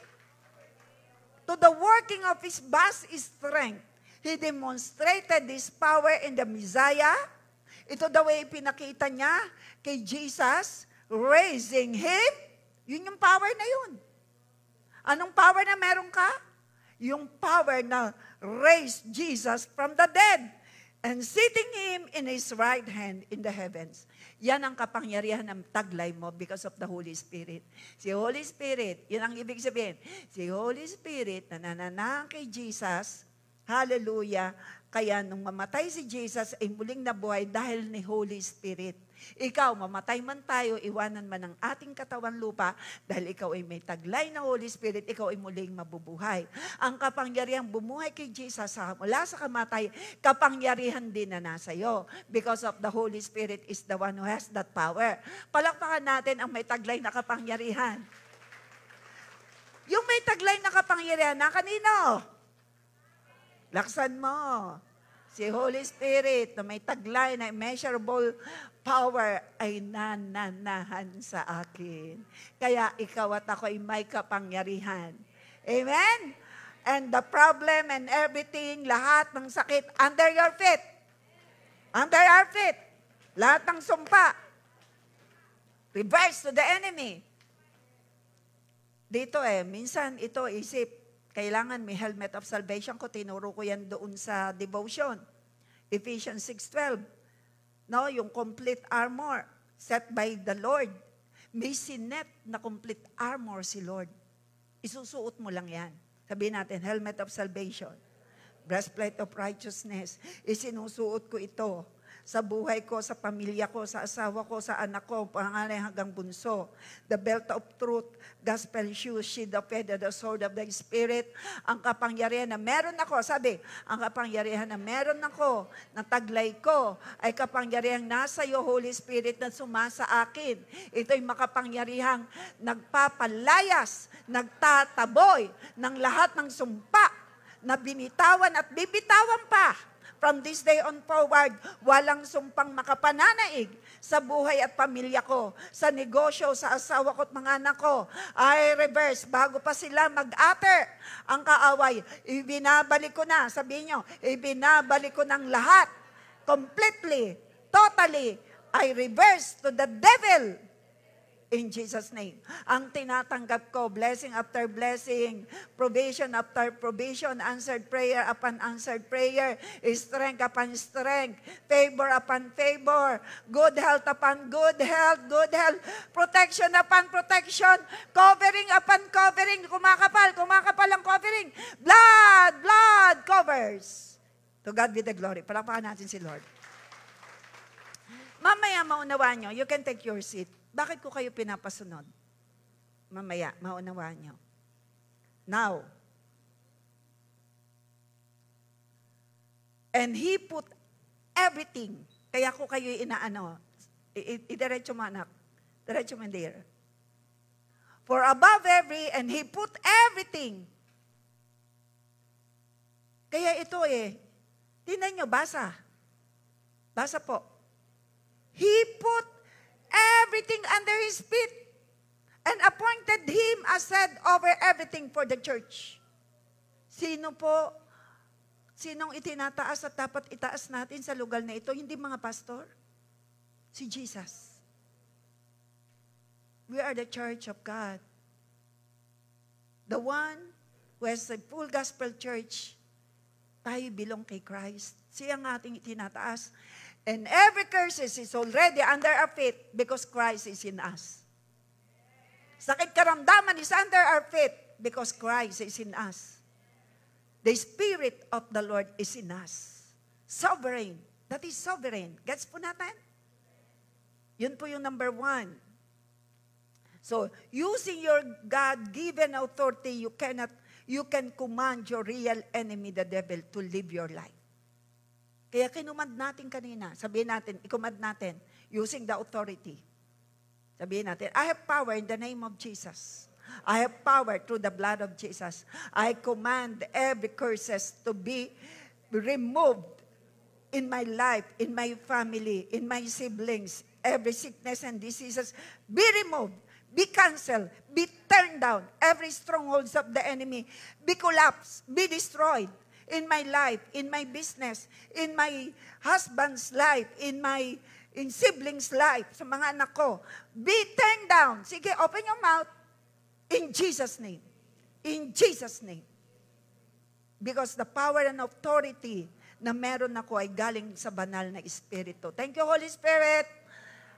to the working of His vast strength, He demonstrated His power in the Messiah. Ito daw ay pinakita niya kay Jesus, raising Him. Yun yung power na yun. Anong power na meron ka? Yung power na raised Jesus from the dead and sitting Him in His right hand in the heavens. Yan ang kapangyarihan ng taglay mo because of the Holy Spirit. Si Holy Spirit, yun ang ibig sabihin. Si Holy Spirit na nananahan kay Jesus, hallelujah, kaya nung mamatay si Jesus ay muling nabuhay dahil ni Holy Spirit. Ikaw, mamatay man tayo, iwanan man ang ating katawan lupa, dahil ikaw ay may taglay na Holy Spirit, ikaw ay muling mabubuhay. Ang kapangyarihang bumuhay kay Jesus mula sa kamatay, kapangyarihan din na nasa iyo. Because of the Holy Spirit is the one who has that power. Palakpakan natin ang may taglay na kapangyarihan. Yung may taglay na kapangyarihan na kanino? Laksan mo. Si Holy Spirit na may taglay na immeasurable power ay nananahan sa akin. Kaya ikaw at ako ay may kapangyarihan. Amen? And the problem and everything, lahat ng sakit, under your feet. Under our feet. Lahat ng sumpa. Reverse to the enemy. Dito minsan ito isip, kailangan may helmet of salvation ko. Tinuro ko yan doon sa devotion. Ephesians 6:12. No, yung complete armor set by the Lord. May sinet na complete armor si Lord. Isusuot mo lang yan. Sabihin natin, helmet of salvation. Breastplate of righteousness. Isinusuot ko ito sa buhay ko, sa pamilya ko, sa asawa ko, sa anak ko, panganay hanggang bunso. The belt of truth, gospel shoes, shield of faith, the sword of the Spirit. Ang kapangyarihan na meron ako, sabi, ang kapangyarihan na meron ako, na taglay ko, ay kapangyarihang nasa iyo, Holy Spirit, na sumasa akin. Ito'y makapangyarihang nagpapalayas, nagtataboy ng lahat ng sumpa na binitawan at bibitawan pa. From this day on forward, walang sumpang makapananaig sa buhay at pamilya ko, sa negosyo, sa asawa ko at mga anak ko. I reverse, bago pa sila mag-utter ang kaaway, ibinabalik ko na, sabihin nyo, ibinabalik ko ng lahat, completely, totally, I reverse to the devil. In Jesus' name. Ang tinatanggap ko, blessing after blessing, provision after provision, answered prayer upon answered prayer, strength upon strength, favor upon favor, good health upon good health, protection upon protection, covering upon covering, kumakapal ang covering, blood covers. To God be the glory. Palakpakan natin si Lord. Mamaya maunawaan nyo, you can take your seat. Bakit ko kayo pinapasunod? Mamaya, maunawaan nyo. Now, and He put everything. Kaya ko kayo inaano. Idiretso mo anak. Diretso mo there. For above every, and He put everything. Kaya ito tingnan nyo, basa. Basa po. He put everything under His feet and appointed Him as head over everything for the church. Sinong itinataas at dapat itaas natin sa lugar na ito? Hindi mga pastor. Si Jesus. We are the church of God. The one who has a full gospel church. Tayo belong kay Christ. Siya ang ating itinataas. And every curse is already under our feet because Christ is in us. Sakit karamdaman is under our feet because Christ is in us. The Spirit of the Lord is in us. Sovereign. That is sovereign. Gets po natin? Yun po yung number 1. So, using your God-given authority, you can command your real enemy, the devil, to live your life. Kaya kinumand natin kanina, sabihin natin, ikumand natin, using the authority. Sabihin natin, I have power in the name of Jesus. I have power through the blood of Jesus. I command every curses to be removed in my life, in my family, in my siblings. Every sickness and diseases be removed, be canceled, be turned down. Every strongholds of the enemy be collapsed, be destroyed. In my life, in my business, in my husband's life, in siblings' life, sa mga anak ko, be turned down. Sige, open your mouth. In Jesus' name. In Jesus' name. Because the power and authority na meron ako ay galing sa banal na Espiritu. Thank you, Holy Spirit.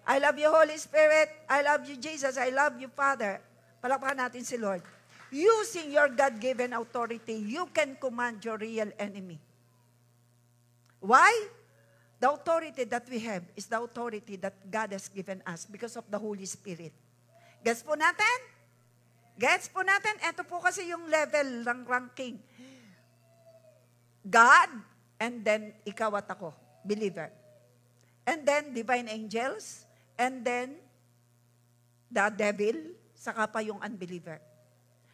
I love you, Holy Spirit. I love you, Jesus. I love you, Father. Palakpakan natin si Lord. Using your God-given authority, you can command your real enemy. Why? The authority that we have is the authority that God has given us because of the Holy Spirit. Gets po natin? Gets po natin? Ito po kasi yung level ng ranking. God, and then ikaw at ako, believer. And then divine angels, and then the devil, saka pa yung unbeliever.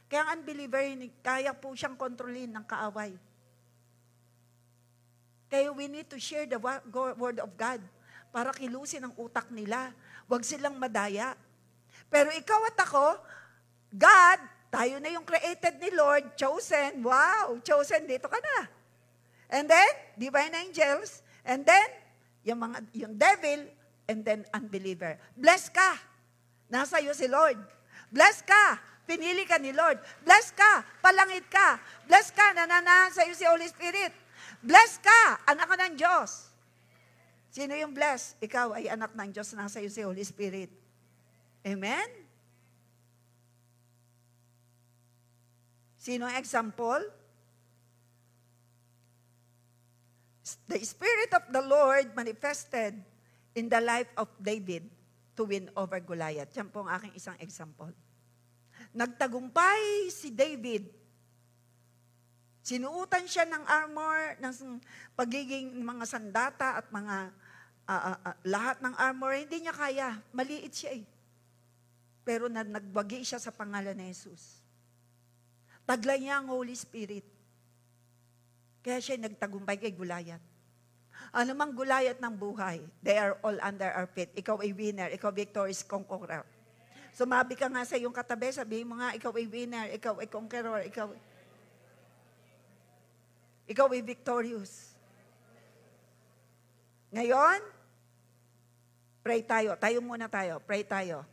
Kaya ang unbeliever, kaya po siyang kontrolin ng kaaway. Kaya we need to share the word of God para kilusin ang utak nila. Huwag silang madaya. Pero ikaw at ako, God, tayo na yung created ni Lord, chosen. Wow, chosen, dito ka na. And then, divine angels, and then, yung devil, and then unbeliever. Bless ka. Nasa iyo si Lord. Bless ka. Pinili ka ni Lord. Bless ka. Palangit ka. Bless ka. Nananahan sa iyo si Holy Spirit. Bless ka. Anak ka ng Diyos. Sino yung bless? Ikaw ay anak ng Diyos. Nasa iyo si Holy Spirit. Amen? Sino ang example? The Spirit of the Lord manifested in the life of David to win over Goliath. Yan po ang aking isang example. Nagtagumpay si David. Sinuutan siya ng armor, ng pagiging mga sandata at mga lahat ng armor. Hindi niya kaya. Maliit siya eh. Pero nagbagi siya sa pangalan ni Jesus. Taglay niya ang Holy Spirit. Kaya siya nagtagumpay kay Goliath. Ano mang Goliath ng buhay, they are all under our feet. Ikaw ay winner, ikaw victorious conqueror. Sumabi ka nga sa iyong katabi, sabihin mo nga, ikaw ay winner, ikaw ay conqueror, ikaw ay victorious. Ngayon, pray tayo. Tayo muna tayo. Pray tayo.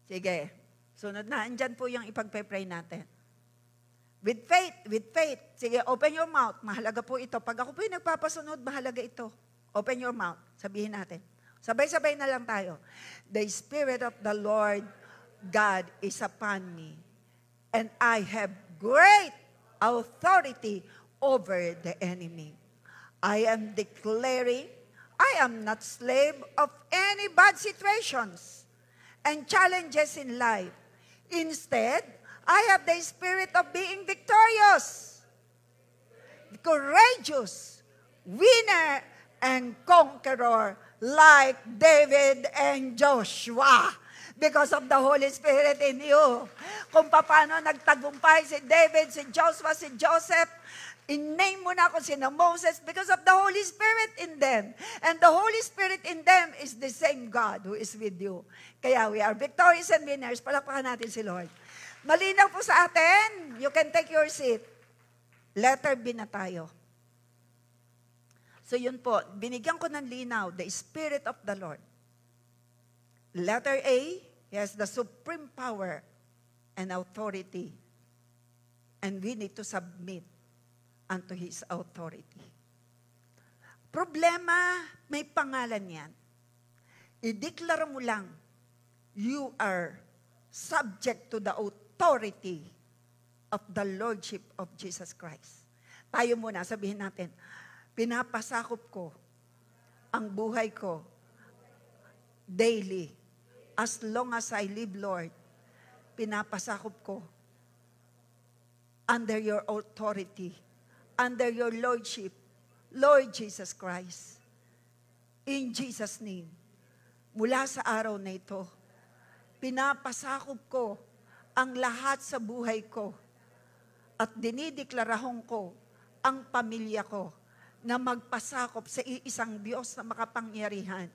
Sige. Sunod na. Andyan po yung ipagpe-pray natin. With faith. Sige, open your mouth. Mahalaga po ito. Pag ako po yung nagpapasunod, mahalaga ito. Open your mouth. Sabihin natin. Sabay-sabay na lang tayo. The Spirit of the Lord God is upon me, and I have great authority over the enemy. I am declaring I am not slave of any bad situations and challenges in life. Instead, I have the spirit of being victorious, courageous, winner, and conqueror like David and Joshua. Because of the Holy Spirit in you. Kung paano nagtagumpay si David, si Joshua, si Joseph, in-name mo na kung sino Moses because of the Holy Spirit in them. And the Holy Spirit in them is the same God who is with you. Kaya we are victorious and winners. Palakpakan natin si Lord. Malinaw po sa atin. You can take your seat. Letter B na tayo. So yun po, binigyan ko ng linaw, the Spirit of the Lord. Letter A, He has the supreme power and authority. And we need to submit unto His authority. Problema, may pangalan yan. I-declare mo lang, you are subject to the authority of the Lordship of Jesus Christ. Tayo muna, sabihin natin, pinapasakop ko ang buhay ko daily. As long as I live, Lord, pinapasakop ko under your authority, under your Lordship, Lord Jesus Christ. In Jesus' name, mula sa araw na ito, pinapasakop ko ang lahat sa buhay ko at dinideklarahon ko ang pamilya ko na magpasakop sa iisang Diyos na makapangyarihan.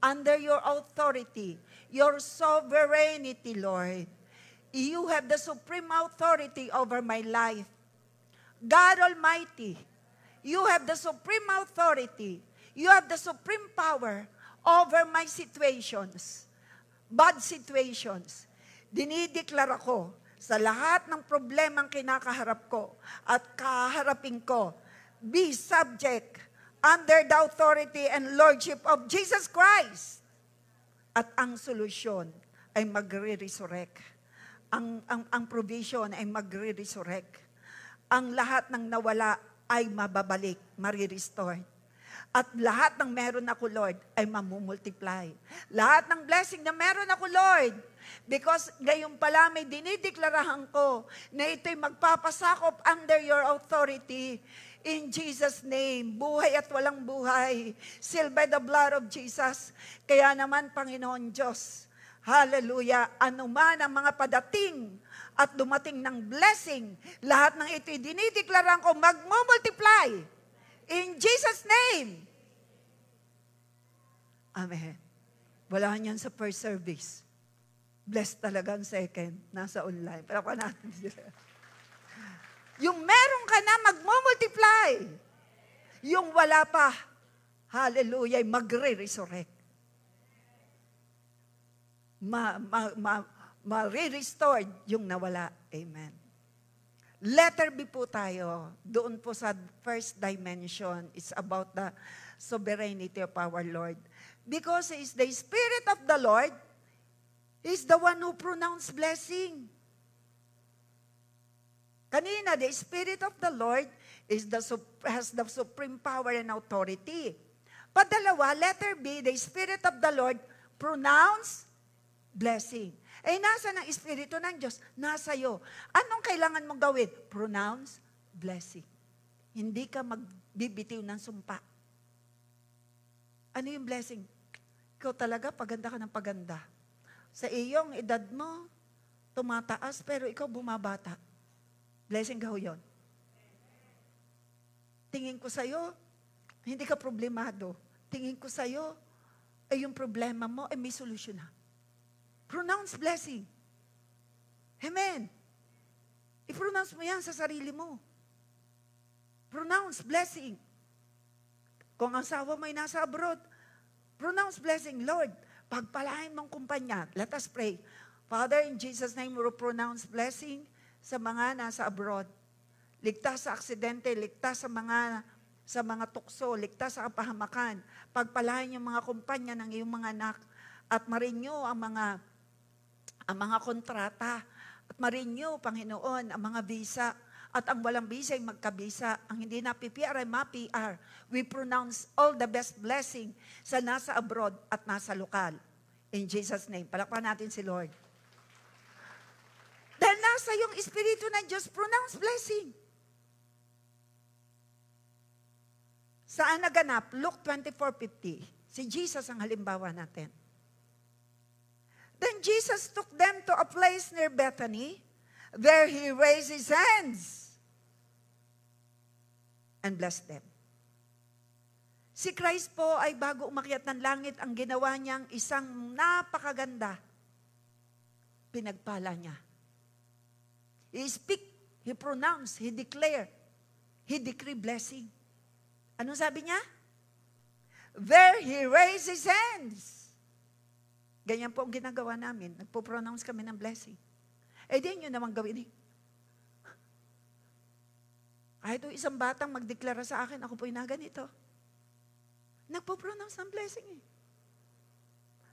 Under your authority, your sovereignty, Lord. You have the supreme authority over my life. God Almighty, you have the supreme authority. You have the supreme power over my situations, bad situations. Dinideklara ko sa lahat ng problemang kinakaharap ko at kaharapin ko, be subject under the authority and lordship of Jesus Christ. At ang solusyon ay magre-resurrect. Ang provision ay magre-resurrect. Ang lahat ng nawala ay mababalik, marirestore. At lahat ng meron ako, Lord, ay mamumultiply. Lahat ng blessing na meron ako, Lord, because ngayon pala may dinideklaraan ko na ito'y magpapasakop under your authority. In Jesus' name, buhay at walang buhay, sealed by the blood of Jesus. Kaya naman, Panginoon Diyos, hallelujah, anuman ang mga padating at dumating ng blessing, lahat ng ito'y dinideklaraan ko magmumultiply. In Jesus' name. Amen. Wala niyan sa first service. Blessed talaga ang second. Nasa online. Pero pa natin sila. Yung meron ka na, magmumultiply. Yung wala pa, hallelujah, magre-resurrect. Ma-re-restored yung nawala. Amen. Letter B po tayo. Doon po sa first dimension, it's about the sovereignty of our Lord. Because He is the Spirit of the Lord, He is the one who pronounced blessing. Kanina, the Spirit of the Lord has the supreme power and authority. Padalawa, letter B, the Spirit of the Lord pronounced blessing. Eh, nasa ng Espiritu ng Diyos? Nasa iyo. Anong kailangan mong gawin? Pronounce blessing. Hindi ka magbibitiw ng sumpa. Ano yung blessing? Ikaw talaga, paganda ka ng paganda. Sa iyong edad mo, tumataas, pero ikaw bumabata. Blessing ka ho yun. Tingin ko sa'yo, hindi ka problemado. Tingin ko sa'yo, yung problema mo, may solusyon na. Pronounce blessing. Amen. I-pronounce mo yan sa sarili mo. Pronounce blessing. Kung ang asawa mo ay nasa abroad, pronounce blessing. Lord, pagpalain mong kumpanya. Let us pray. Father, in Jesus' name, we pronounce blessing sa mga nasa abroad. Ligtas sa aksidente, ligtas sa mga tukso, ligtas sa kapahamakan. Pagpalain yung mga kumpanya ng iyong mga anak at marinyo ang mga kontrata at marinyo, Panginoon, ang mga visa at ang walang visa ay magkabisa. Ang hindi na PPR ay ma-PR. We pronounce all the best blessing sa nasa abroad at nasa lokal. In Jesus' name. Palakpakan natin si Lord. Dahil nasa yung Espiritu ng Diyos, pronounce blessing. Saan naganap? Luke 24:50. Si Jesus ang halimbawa natin. Then Jesus took them to a place near Bethany, where He raised His hands and blessed them. Si Christ po ay bago umakyat ng langit, ang ginawa niyang isang napakaganda. Pinagpala niya. He speak, He pronounce, He declare, He decree blessing. Anong sabi niya? Where He raised His hands. Ganyan po ang ginagawa namin. Nagpo-pronounce kami ng blessing. Eh, di nyo naman gawin eh. Kahit isang batang magdeklara sa akin, ako po'y naganito. Nagpo-pronounce ng blessing eh.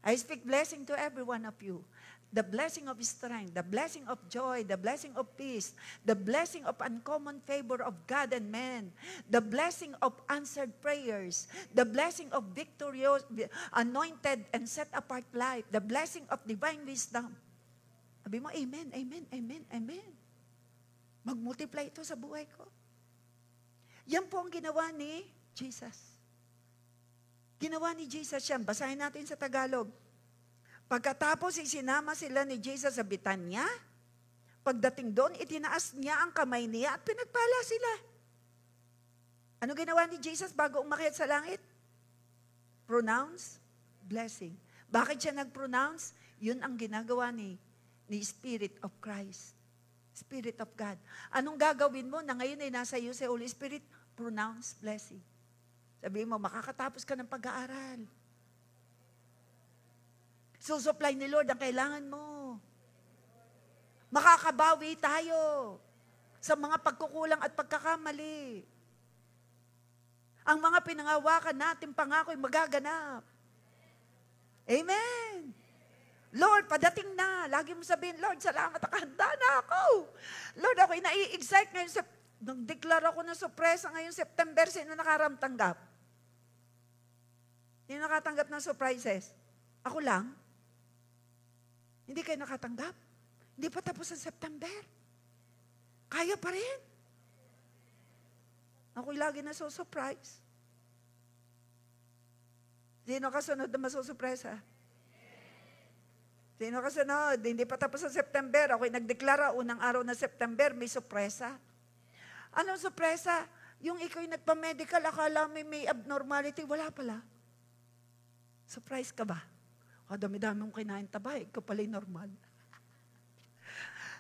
I speak blessing to every one of you. The blessing of strength, the blessing of joy, the blessing of peace, the blessing of uncommon favor of God and man, the blessing of answered prayers, the blessing of victorious, anointed and set apart life, the blessing of divine wisdom. Sabi mo, amen, amen, amen, amen. Mag-multiply ito sa buhay ko. Yan po ang ginawa ni Jesus. Ginawa ni Jesus yan. Basahin natin sa Tagalog. Pagkatapos isinama sila ni Jesus sa Betania, pagdating doon, itinaas niya ang kamay niya at pinagpala sila. Ano ginawa ni Jesus bago umakyat sa langit? Pronounce blessing. Bakit siya nag-pronounce? Yun ang ginagawa ni Spirit of Christ. Spirit of God. Anong gagawin mo na ngayon ay nasa iyo si Holy Spirit? Pronounce blessing. Sabihin mo, makakatapos ka ng pag-aaral. Susupply ni Lord ang kailangan mo. Makakabawi tayo sa mga pagkukulang at pagkakamali. Ang mga pinangawakan natin pangako ay magaganap. Amen. Lord, padating na. Lagi mo sabihin, Lord, salamat, nakahanda na ako. Lord, ako'y nai-excite ngayon. Nung deklara ko ng sorpresa ngayong September, sino nakaramtanggap? Sino nakatanggap ng surprises? Ako lang? Hindi kayo nakatanggap? Hindi pa tapos ang September. Kaya pa rin. Ako'y lagi nasusurprise. Sino kasunod na masusurpresa? Sino kasunod? Hindi pa tapos ang September. Ako'y nagdeklara, unang araw ng September, may surpresa. Anong surpresa? Yung ikaw'y nagpa-medical, akala may abnormality, wala pala. Surprise ka ba? Dami-dami mong kinain taba, ikaw pala'y normal.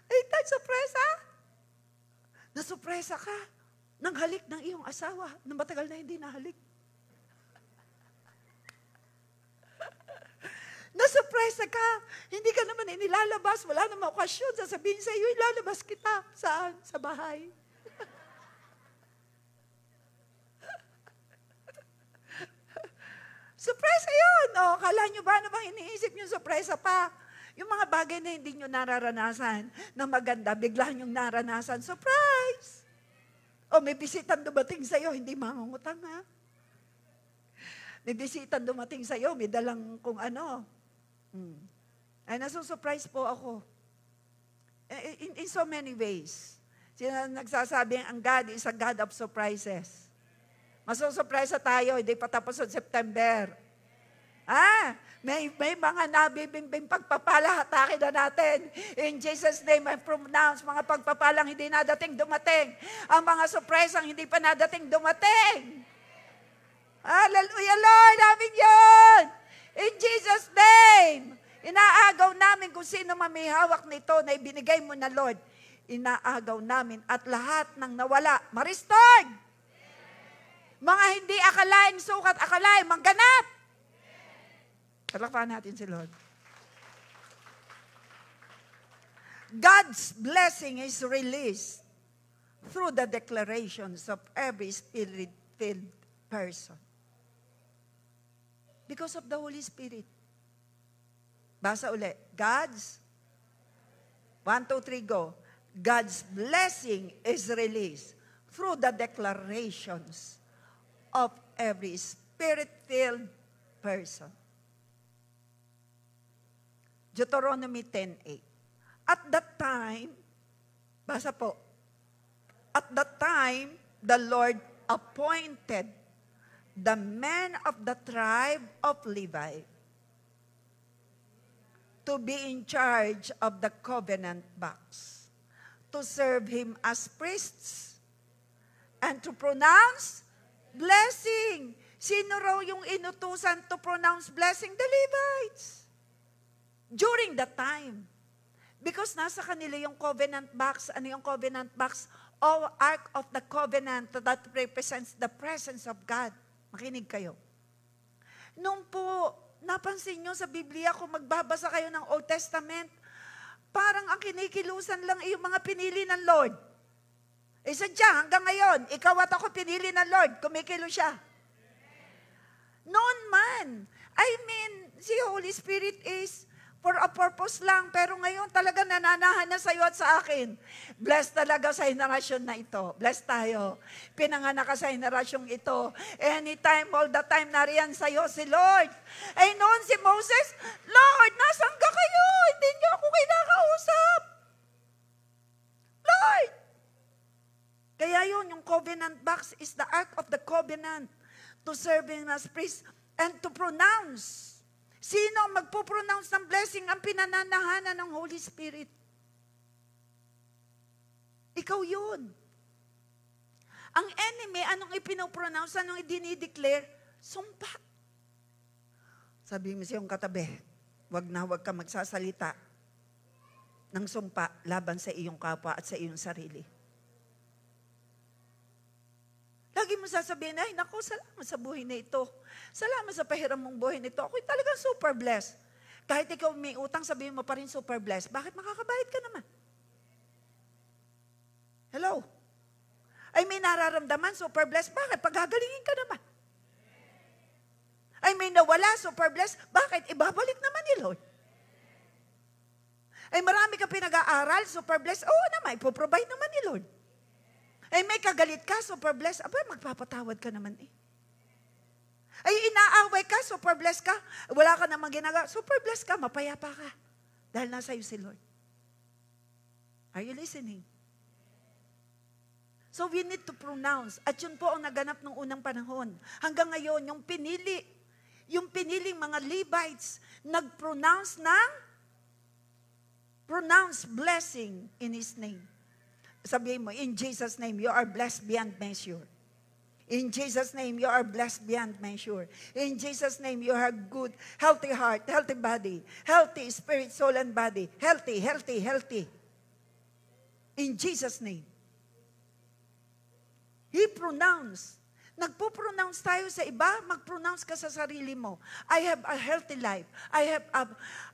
Ay, surpresa? Nasurpresa ka ng halik ng iyong asawa na matagal na hindi nahalik. Nasurpresa ka, hindi ka naman inilalabas, wala namang okasyon, sasabihin sa iyo, ilalabas kita. Saan? Sa bahay. Surpresa yun. Kala nyo ba na bang iniisip nyo surpresa pa? Yung mga bagay na hindi nyo nararanasan na maganda, bigla nyong naranasan, surprise! May bisitan dumating sa'yo, hindi mangungutang ha? May bisitan dumating sa'yo, may dalang kung ano. Ay, nasusurprise po ako. In so many ways. Sino nagsasabi, ang God is a God of surprises. Masusurpresa tayo, hindi pa tapos ang September. May mga nabibimbing pagpapala, hatakin na natin. In Jesus' name, I pronounce mga pagpapalang hindi nadating dumating. Ang mga surpresang hindi pa nadating dumating. Hallelujah, Lord, amin yun. In Jesus' name, inaagaw namin kung sino mamihawak nito na ibinigay mo na, Lord. Inaagaw namin at lahat ng nawala, ma-restored. Mga hindi akalaing sukat, akalaing mangganap. Palakpakan natin si Lord. God's blessing is released through the declarations of every spirit-filled person. Because of the Holy Spirit. Basa uli. God's, 1, 2, 3, go. God's blessing is released through the declarations of every spirit-filled person. Deuteronomy 10:8. At that time, basa po, at that time, the Lord appointed the men of the tribe of Levi to be in charge of the covenant box, to serve him as priests, and to pronounce blessing. Sino raw yung inutusan to pronounce blessing? The Levites. During that time. Because nasa kanila yung covenant box. Ano yung covenant box? Ark of the Covenant that represents the presence of God. Makinig kayo. Nung po, napansin nyo sa Biblia, kung magbabasa kayo ng Old Testament, parang ang kinikilusan lang yung mga pinili ng Lord. Sadya, hanggang ngayon, ikaw at ako pinili ng Lord, kumikilo siya. Noon man, si Holy Spirit is for a purpose lang, pero ngayon talaga nananahan na sa iyo at sa akin. Blessed talaga sa henerasyon na ito. Blessed tayo. Pinanganak ka sa henerasyong ito. Anytime, all the time, nariyan sa iyo si Lord. Ay noon si Moses, Lord, nasan ka kayo? Hindi niyo ako kinakausap. Lord! Kaya yun, yung covenant box is the Ark of the Covenant to serve him as priest and to pronounce. Sino ang magpo-pronounce ng blessing? Ang pinananahanan ng Holy Spirit. Ikaw yun. Ang enemy, anong ipinopronounce? Anong idinideclare? Sumpa. Sabi mo siyang katabi, wag ka magsasalita ng sumpa laban sa iyong kapwa at sa iyong sarili. Lagi mo sasabihin, ay naku, salamat sa buhay na ito. Salamat sa pahiram mong buhay nito. Ako'y talagang super blessed. Kahit ikaw may utang, sabihin mo pa rin super blessed. Bakit makakabayad ka naman? Hello? Ay may nararamdaman, super blessed. Bakit? Paghagalingin ka naman. Ay may nawala, super blessed. Bakit? Ibabalik naman ni Lord. Ay marami ka pinag-aaral, super blessed. Oo naman, ipoprovide naman ni Lord. Ay may kagalit ka, super blessed. Aba, magpapatawad ka naman eh. Ay inaaway ka, super blessed ka. Wala ka namang ginagawa, super blessed ka, mapayapa ka. Dahil nasa iyo si Lord. Are you listening? So we need to pronounce. At yun po ang naganap nung unang panahon. Hanggang ngayon, yung piniling mga Levites, nag-pronounce blessing in His name. Sabihin mo, in Jesus' name, you are blessed beyond measure. In Jesus' name, you are blessed beyond measure. In Jesus' name, you have good, healthy heart, healthy body, healthy spirit, soul, and body. Healthy, healthy, healthy. In Jesus' name. He pronounced. Nagpo-pronounce tayo sa iba, mag-pronounce ka sa sarili mo. I have a healthy life. I have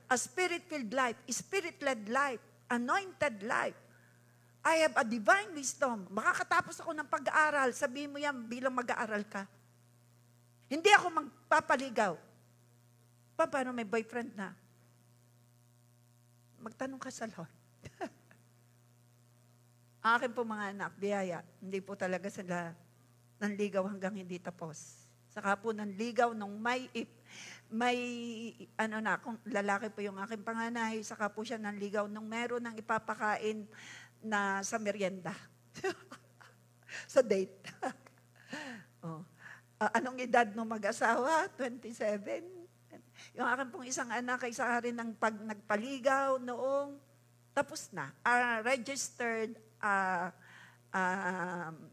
a spirit-filled life, spirit-led life, anointed life. I have a divine wisdom. Makakatapos ako ng pag-aaral, sabihin mo yan bilang mag-aaral ka. Hindi ako magpapaligaw. Paano may boyfriend na? Magtanong ka sa Lord. Akin po mga anak, biyaya, hindi po talaga sila nanligaw hanggang hindi tapos. Saka po nanligaw nung kung lalaki po yung aking panganay, saka po siya nanligaw nung meron ng ipapakain na sa merienda. Sa date. Anong edad nung mag-asawa? 27. Yung aking pong isang anak, isa rin ng nagpaligaw noong tapos na. Registered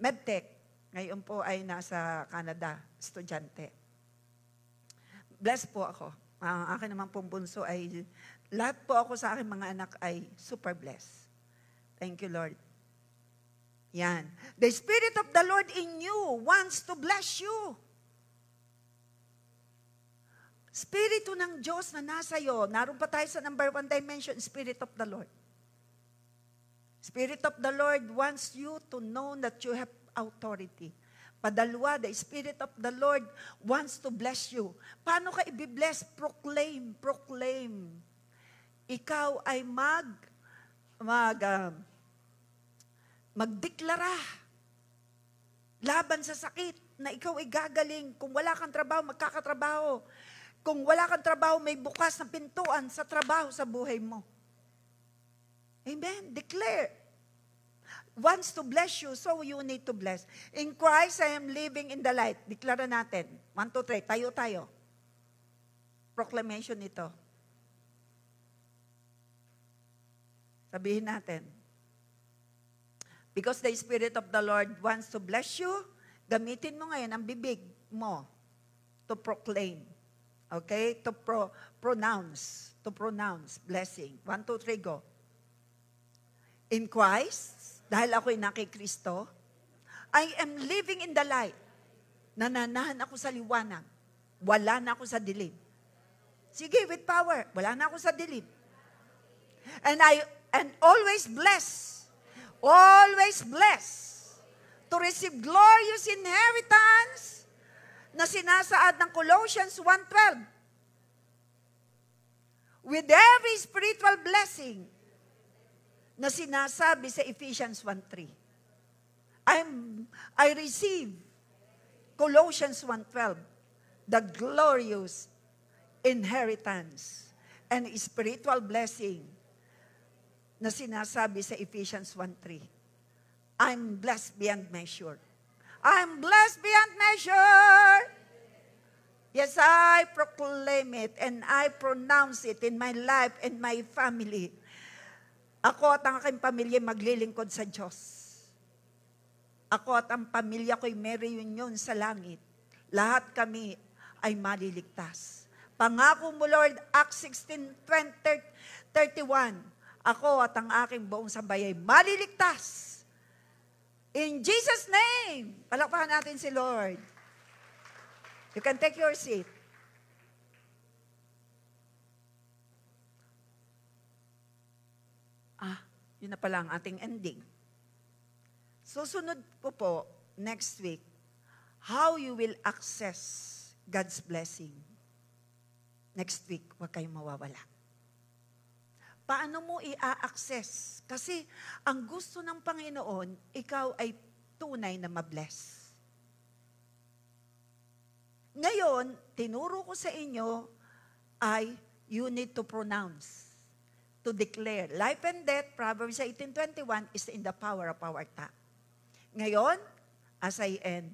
medtech. Ngayon po ay nasa Canada, estudyante. Blessed po ako. Ang akin naman pong bunso ay, lahat po ako sa aking mga anak ay super blessed. Thank you, Lord. Yan. The Spirit of the Lord in you wants to bless you. Spirito ng Diyos na nasa iyo. Naroon pa tayo sa number 1 dimension, Spirit of the Lord. Spirit of the Lord wants you to know that you have authority. Padalwa, the Spirit of the Lord wants to bless you. Paano ka i-bless? Proclaim. Ikaw ay magdeklara laban sa sakit na ikaw ay gagaling. Kung wala kang trabaho, magkakatrabaho. Kung wala kang trabaho, may bukas na pintuan sa trabaho sa buhay mo. Amen. Declare. Wants to bless you, so you need to bless. In Christ, I am living in the light. Deklara natin. 1, 2, 3. Tayo. Proclamation ito. Sabihin natin. Because the Spirit of the Lord wants to bless you, gamitin mo ngayon ang bibig mo to proclaim. Okay? To pronounce blessing. 1, 2, 3, go. In Christ, dahil ako'y nakikristo, I am living in the light. Nananahan ako sa liwanag. Wala na ako sa dilim. Sige, with power. Wala na ako sa dilim. And always blessed to receive glorious inheritance na sinasaad ng Colossians 1:12. With every spiritual blessing na sinasabi sa Ephesians 1:3. I receive Colossians 1:12, the glorious inheritance and spiritual blessing na sinasabi sa Ephesians 1:3. I'm blessed beyond measure. I'm blessed beyond measure. Yes, I proclaim it and I pronounce it in my life and my family. Ako at ang aking pamilya maglilingkod sa Diyos. Ako at ang pamilya ko'y may reunion sa langit. Lahat kami ay maliligtas. Pangako mo, Lord, Acts 16:31, ako at ang aking buong sabay ay maliligtas. In Jesus' name, palakpakan natin si Lord. You can take your seat. Yun na pala ang ating ending. Susunod ko po, next week, how you will access God's blessing. Next week, huwag kayong mawawala. Paano mo i-access? Kasi ang gusto ng Panginoon, ikaw ay tunay na mabless. Ngayon, tinuro ko sa inyo ay you need to pronounce, to declare. Life and death, Proverbs 18:21, is in the power of our tongue. Ngayon, as I end,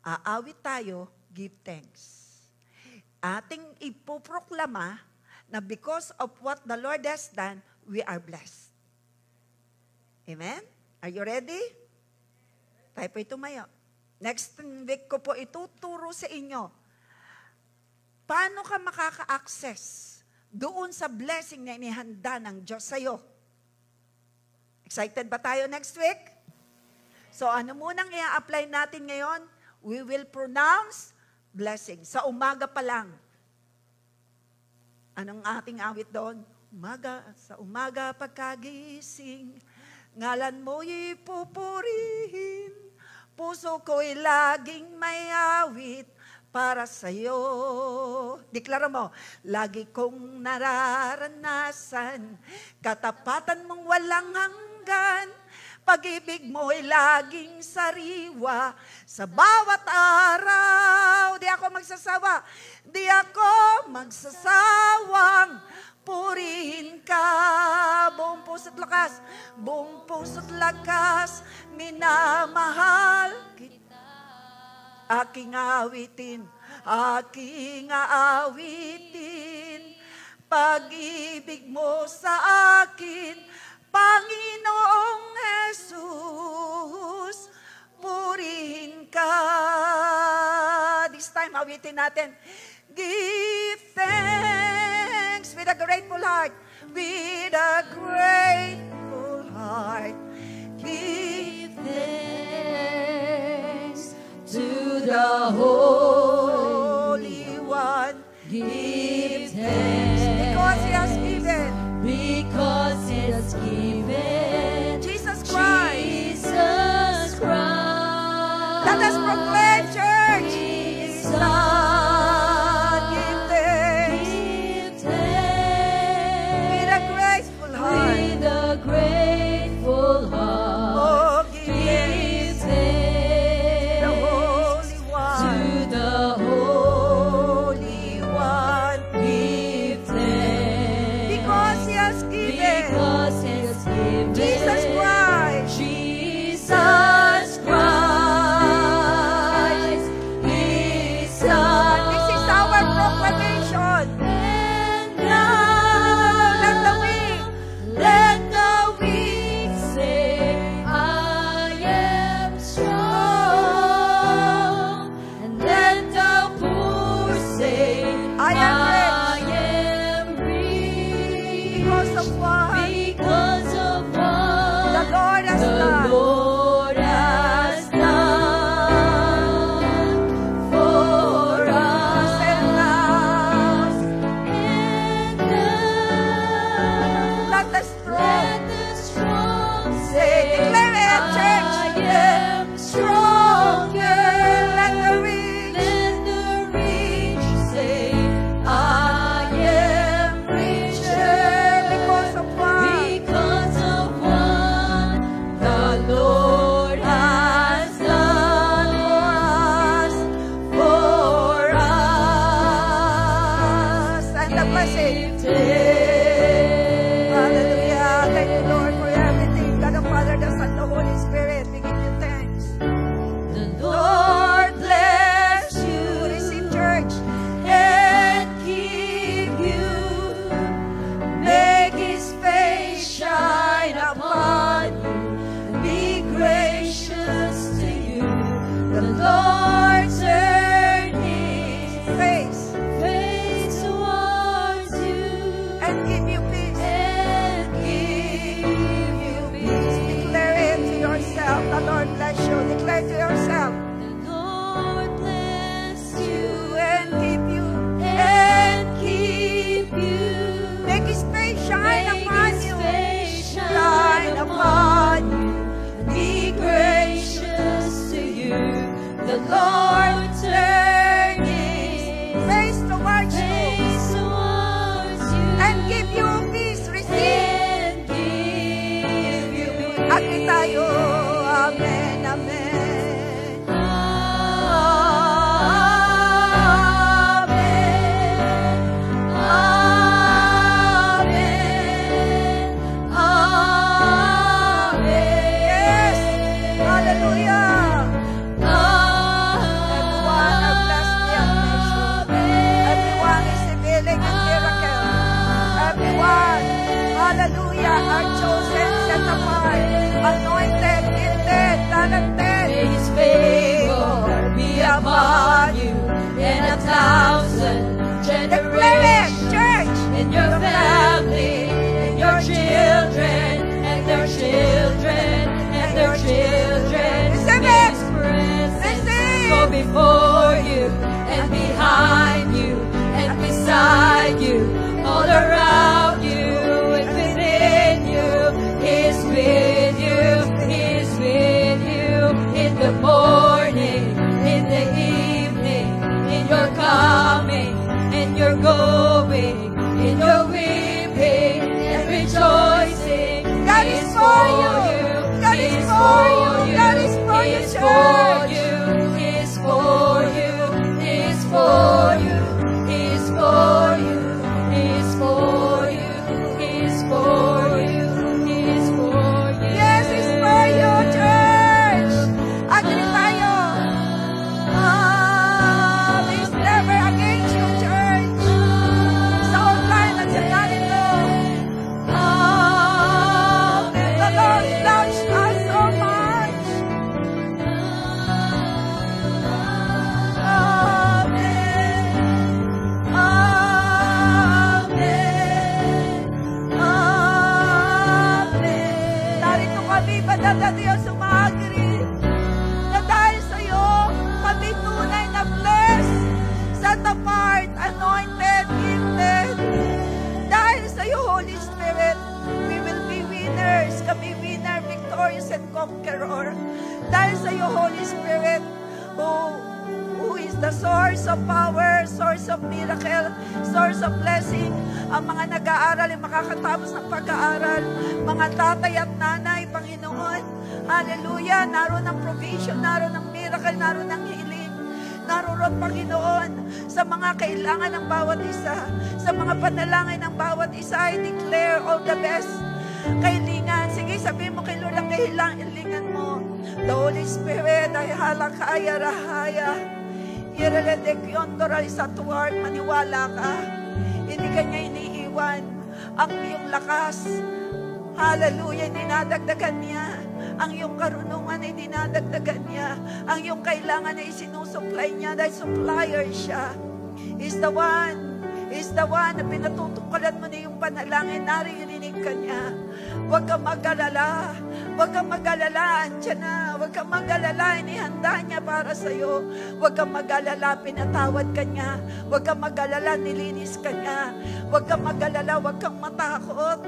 aawit tayo, give thanks. Ating ipoproklama na because of what the Lord has done, we are blessed. Amen? Are you ready? Tayo po tumayo. Next week ko po ituturo sa inyo paano ka makaka-access doon sa blessing na inihanda ng Diyos sa'yo. Excited ba tayo next week? So ano munang i-apply natin ngayon? We will pronounce blessing. Sa umaga pa lang. Anong ating awit doon? Sa umaga pagkagising, ngalan mo'y pupurihin, puso ko'y laging may awit para sa'yo. Deklara mo, lagi kong nararanasan, katapatan mong walang hanggan, pag-ibig mo'y laging sariwa sa bawat araw. Di ako magsasawa. Di ako magsasawang purihin ka. Buong puso't lakas. Buong puso't lakas. Minamahal kita. Aking awitin. Aking aawitin. Pag-ibig mo sa akin, Panginoong Jesus, purihin ka. This time, awitin natin. Give thanks with a grateful heart. With a grateful heart. Give thanks to the Holy One. Give thanks because He has given. Because He has given Jesus Christ. Jesus Christ. Let us proclaim, church. His Son, give thanks Give thanks with a grateful heart. with a grateful heart. Oh, give Give thanks thanks the Holy to One. the Holy One. Give thanks Because He has given because He has given Jesus Christ. Jesus Christ, His Son. This is our proclamation. And now, Let the weak let the weak say, I am strong. And let the poor say, I am rich. because of what Because of what the Lord has the done. Lord has done for us. And now, And now, let the strong let the strong say, say, declare it, church. I am stronger. Let the weak Let the rich say, I am richer. because of what Lord, turn His face towards you face towards you and give you peace. Receive. and give you Agree tayo. Amen. Amen. Yes. Hallelujah. Everyone are blessed beyond measure. Everyone is healing and miracle. Everyone, hallelujah, are chosen, set apart, anointed, gifted, talented. His favor be upon you and 1,000 Declare it, generations, church. and your family, and your children, and their children, and their children. Receive May it. His presence Receive. go before you, and behind you, and beside you, all around you, and within you. He's with you, He's with you, in the morning, in the evening, in your coming, in your going, in your weeping and rejoicing. God is for you. God is for you. God is for you, He's for church. you. He's for you. He's for you. He's for you. He's for you. He's for you. He's for you. Yes, it's for you, church. Agree tayo. He's never against you, church. Sa online at sa ganito. The Lord loves us so much. Amen. Amen. Amen. Narito kami, banal na Diyos, umagri na dahil sa iyo, kami tunay na blessed, set apart, anointed, gifted. Dahil sa iyo, Holy Spirit, we will be winners. Kami winner, victorious, and conqueror. Dahil sa iyo, Holy Spirit, who is the source of power, source of miracle, source of blessing. Ang mga nag-aaral ay makakatapos ng pag-aaral. Mga tatay at nanay, Panginoon. Hallelujah. Naroon ang provision, naroon ang miracle, naroon ang healing. Naroon, Panginoon, sa mga kailangan ng bawat isa, sa mga panalangin ng bawat isa, I declare all the best. Kailingan. Sige, sabihin mo kay Lord ang kailangan mo. The Holy Spirit ay halakaya rahaya. Irelendekyon sa tuward, maniwala ka. Hindi ka niya iniiwan. Ang iyong lakas, hallelujah, dinadagdagan niya. Ang iyong karunungan ay dinadagdagan niya. Ang iyong kailangan ay sinusupply niya dahil supplier siya. Is the one na pinatutungkalan mo na yung panalangin, naririnig ka niya. Huwag kang mag-alala. Huwag kang mag-alala, andyan na. Huwag kang mag-alala, inihanda niya para sa'yo. Huwag kang mag-alala, pinatawad ka niya. Huwag kang mag-alala, nilinis ka niya. Huwag kang mag-alala, huwag kang matakot.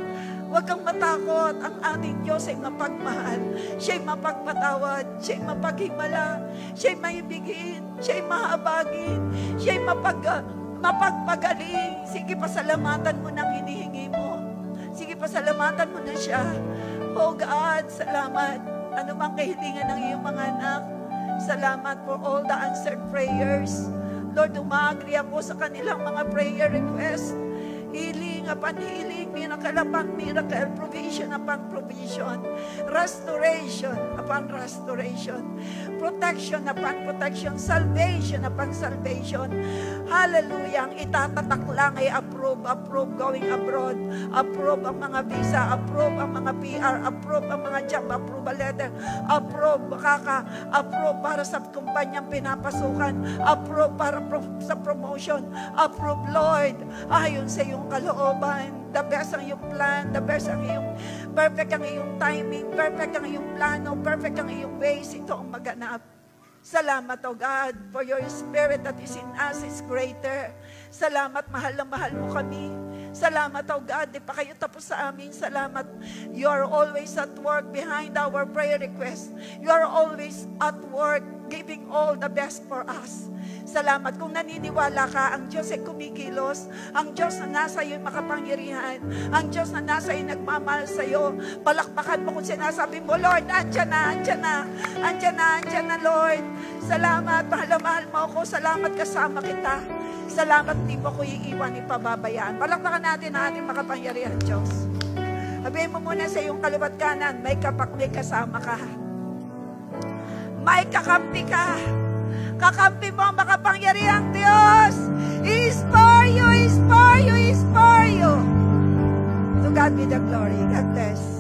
Huwag kang matakot. Ang ating Diyos ay mapagmahal. Siya'y mapagpatawad. Siya'y mapaghimala. Siya'y maibigin. Siya'y mahabagin. Siya'y mapagpagaling. Sige, pasalamatan mo ng hinihingi mo. Sige, pasalamatan mo na siya. Oh God, salamat. Ano mang kahilingan ng iyong mga anak. Salamat for all the answered prayers. Lord, umagri ako sa kanilang mga prayer requests. Healing upon healing, miracle upon miracle, provision upon provision, restoration upon restoration, protection upon protection, salvation upon salvation. Hallelujah. Ang itatatak lang ay approve going abroad, approve ang mga visa, approve ang mga PR, approve ang mga job, approval letter, approve para sa kumpanyang pinapasukan, approve para sa promotion, approve, Lord, ayon sa iyong kalooban. The best ang iyong plan, the best ang iyong, perfect ang iyong timing, perfect ang iyong plano, perfect ang iyong ways, ito ang maganap. Salamat, O God, for your spirit that is in us is greater. Salamat, mahal na mahal mo kami. Salamat, O God, di pa kayo tapos sa amin. Salamat, you are always at work behind our prayer request. You are always at work giving all the best for us. Salamat kung naniniwala ka, ang Diyos ay kumikilos, ang Diyos na nasa iyo ay makapangyarihan, ang Diyos na nasa iyo nagmamahal sa iyo. Palakpakan mo kung sinasabi mo, Lord, andyan na, andyan na, andyan na, andyan na, Lord. Salamat, mahal mo ako, salamat kasama kita. Salamat, di mo ko iiwan, ipababayaan. Palakpakan natin ang ating makapangyarihan, Diyos. Sabihin mo muna sa iyong kaliwat kanan, may kasama ka. May kakampi ka. Kakampi mo ang makapangyarihang Diyos. He is for you, He is for you, He is for you. To God be the glory. God bless.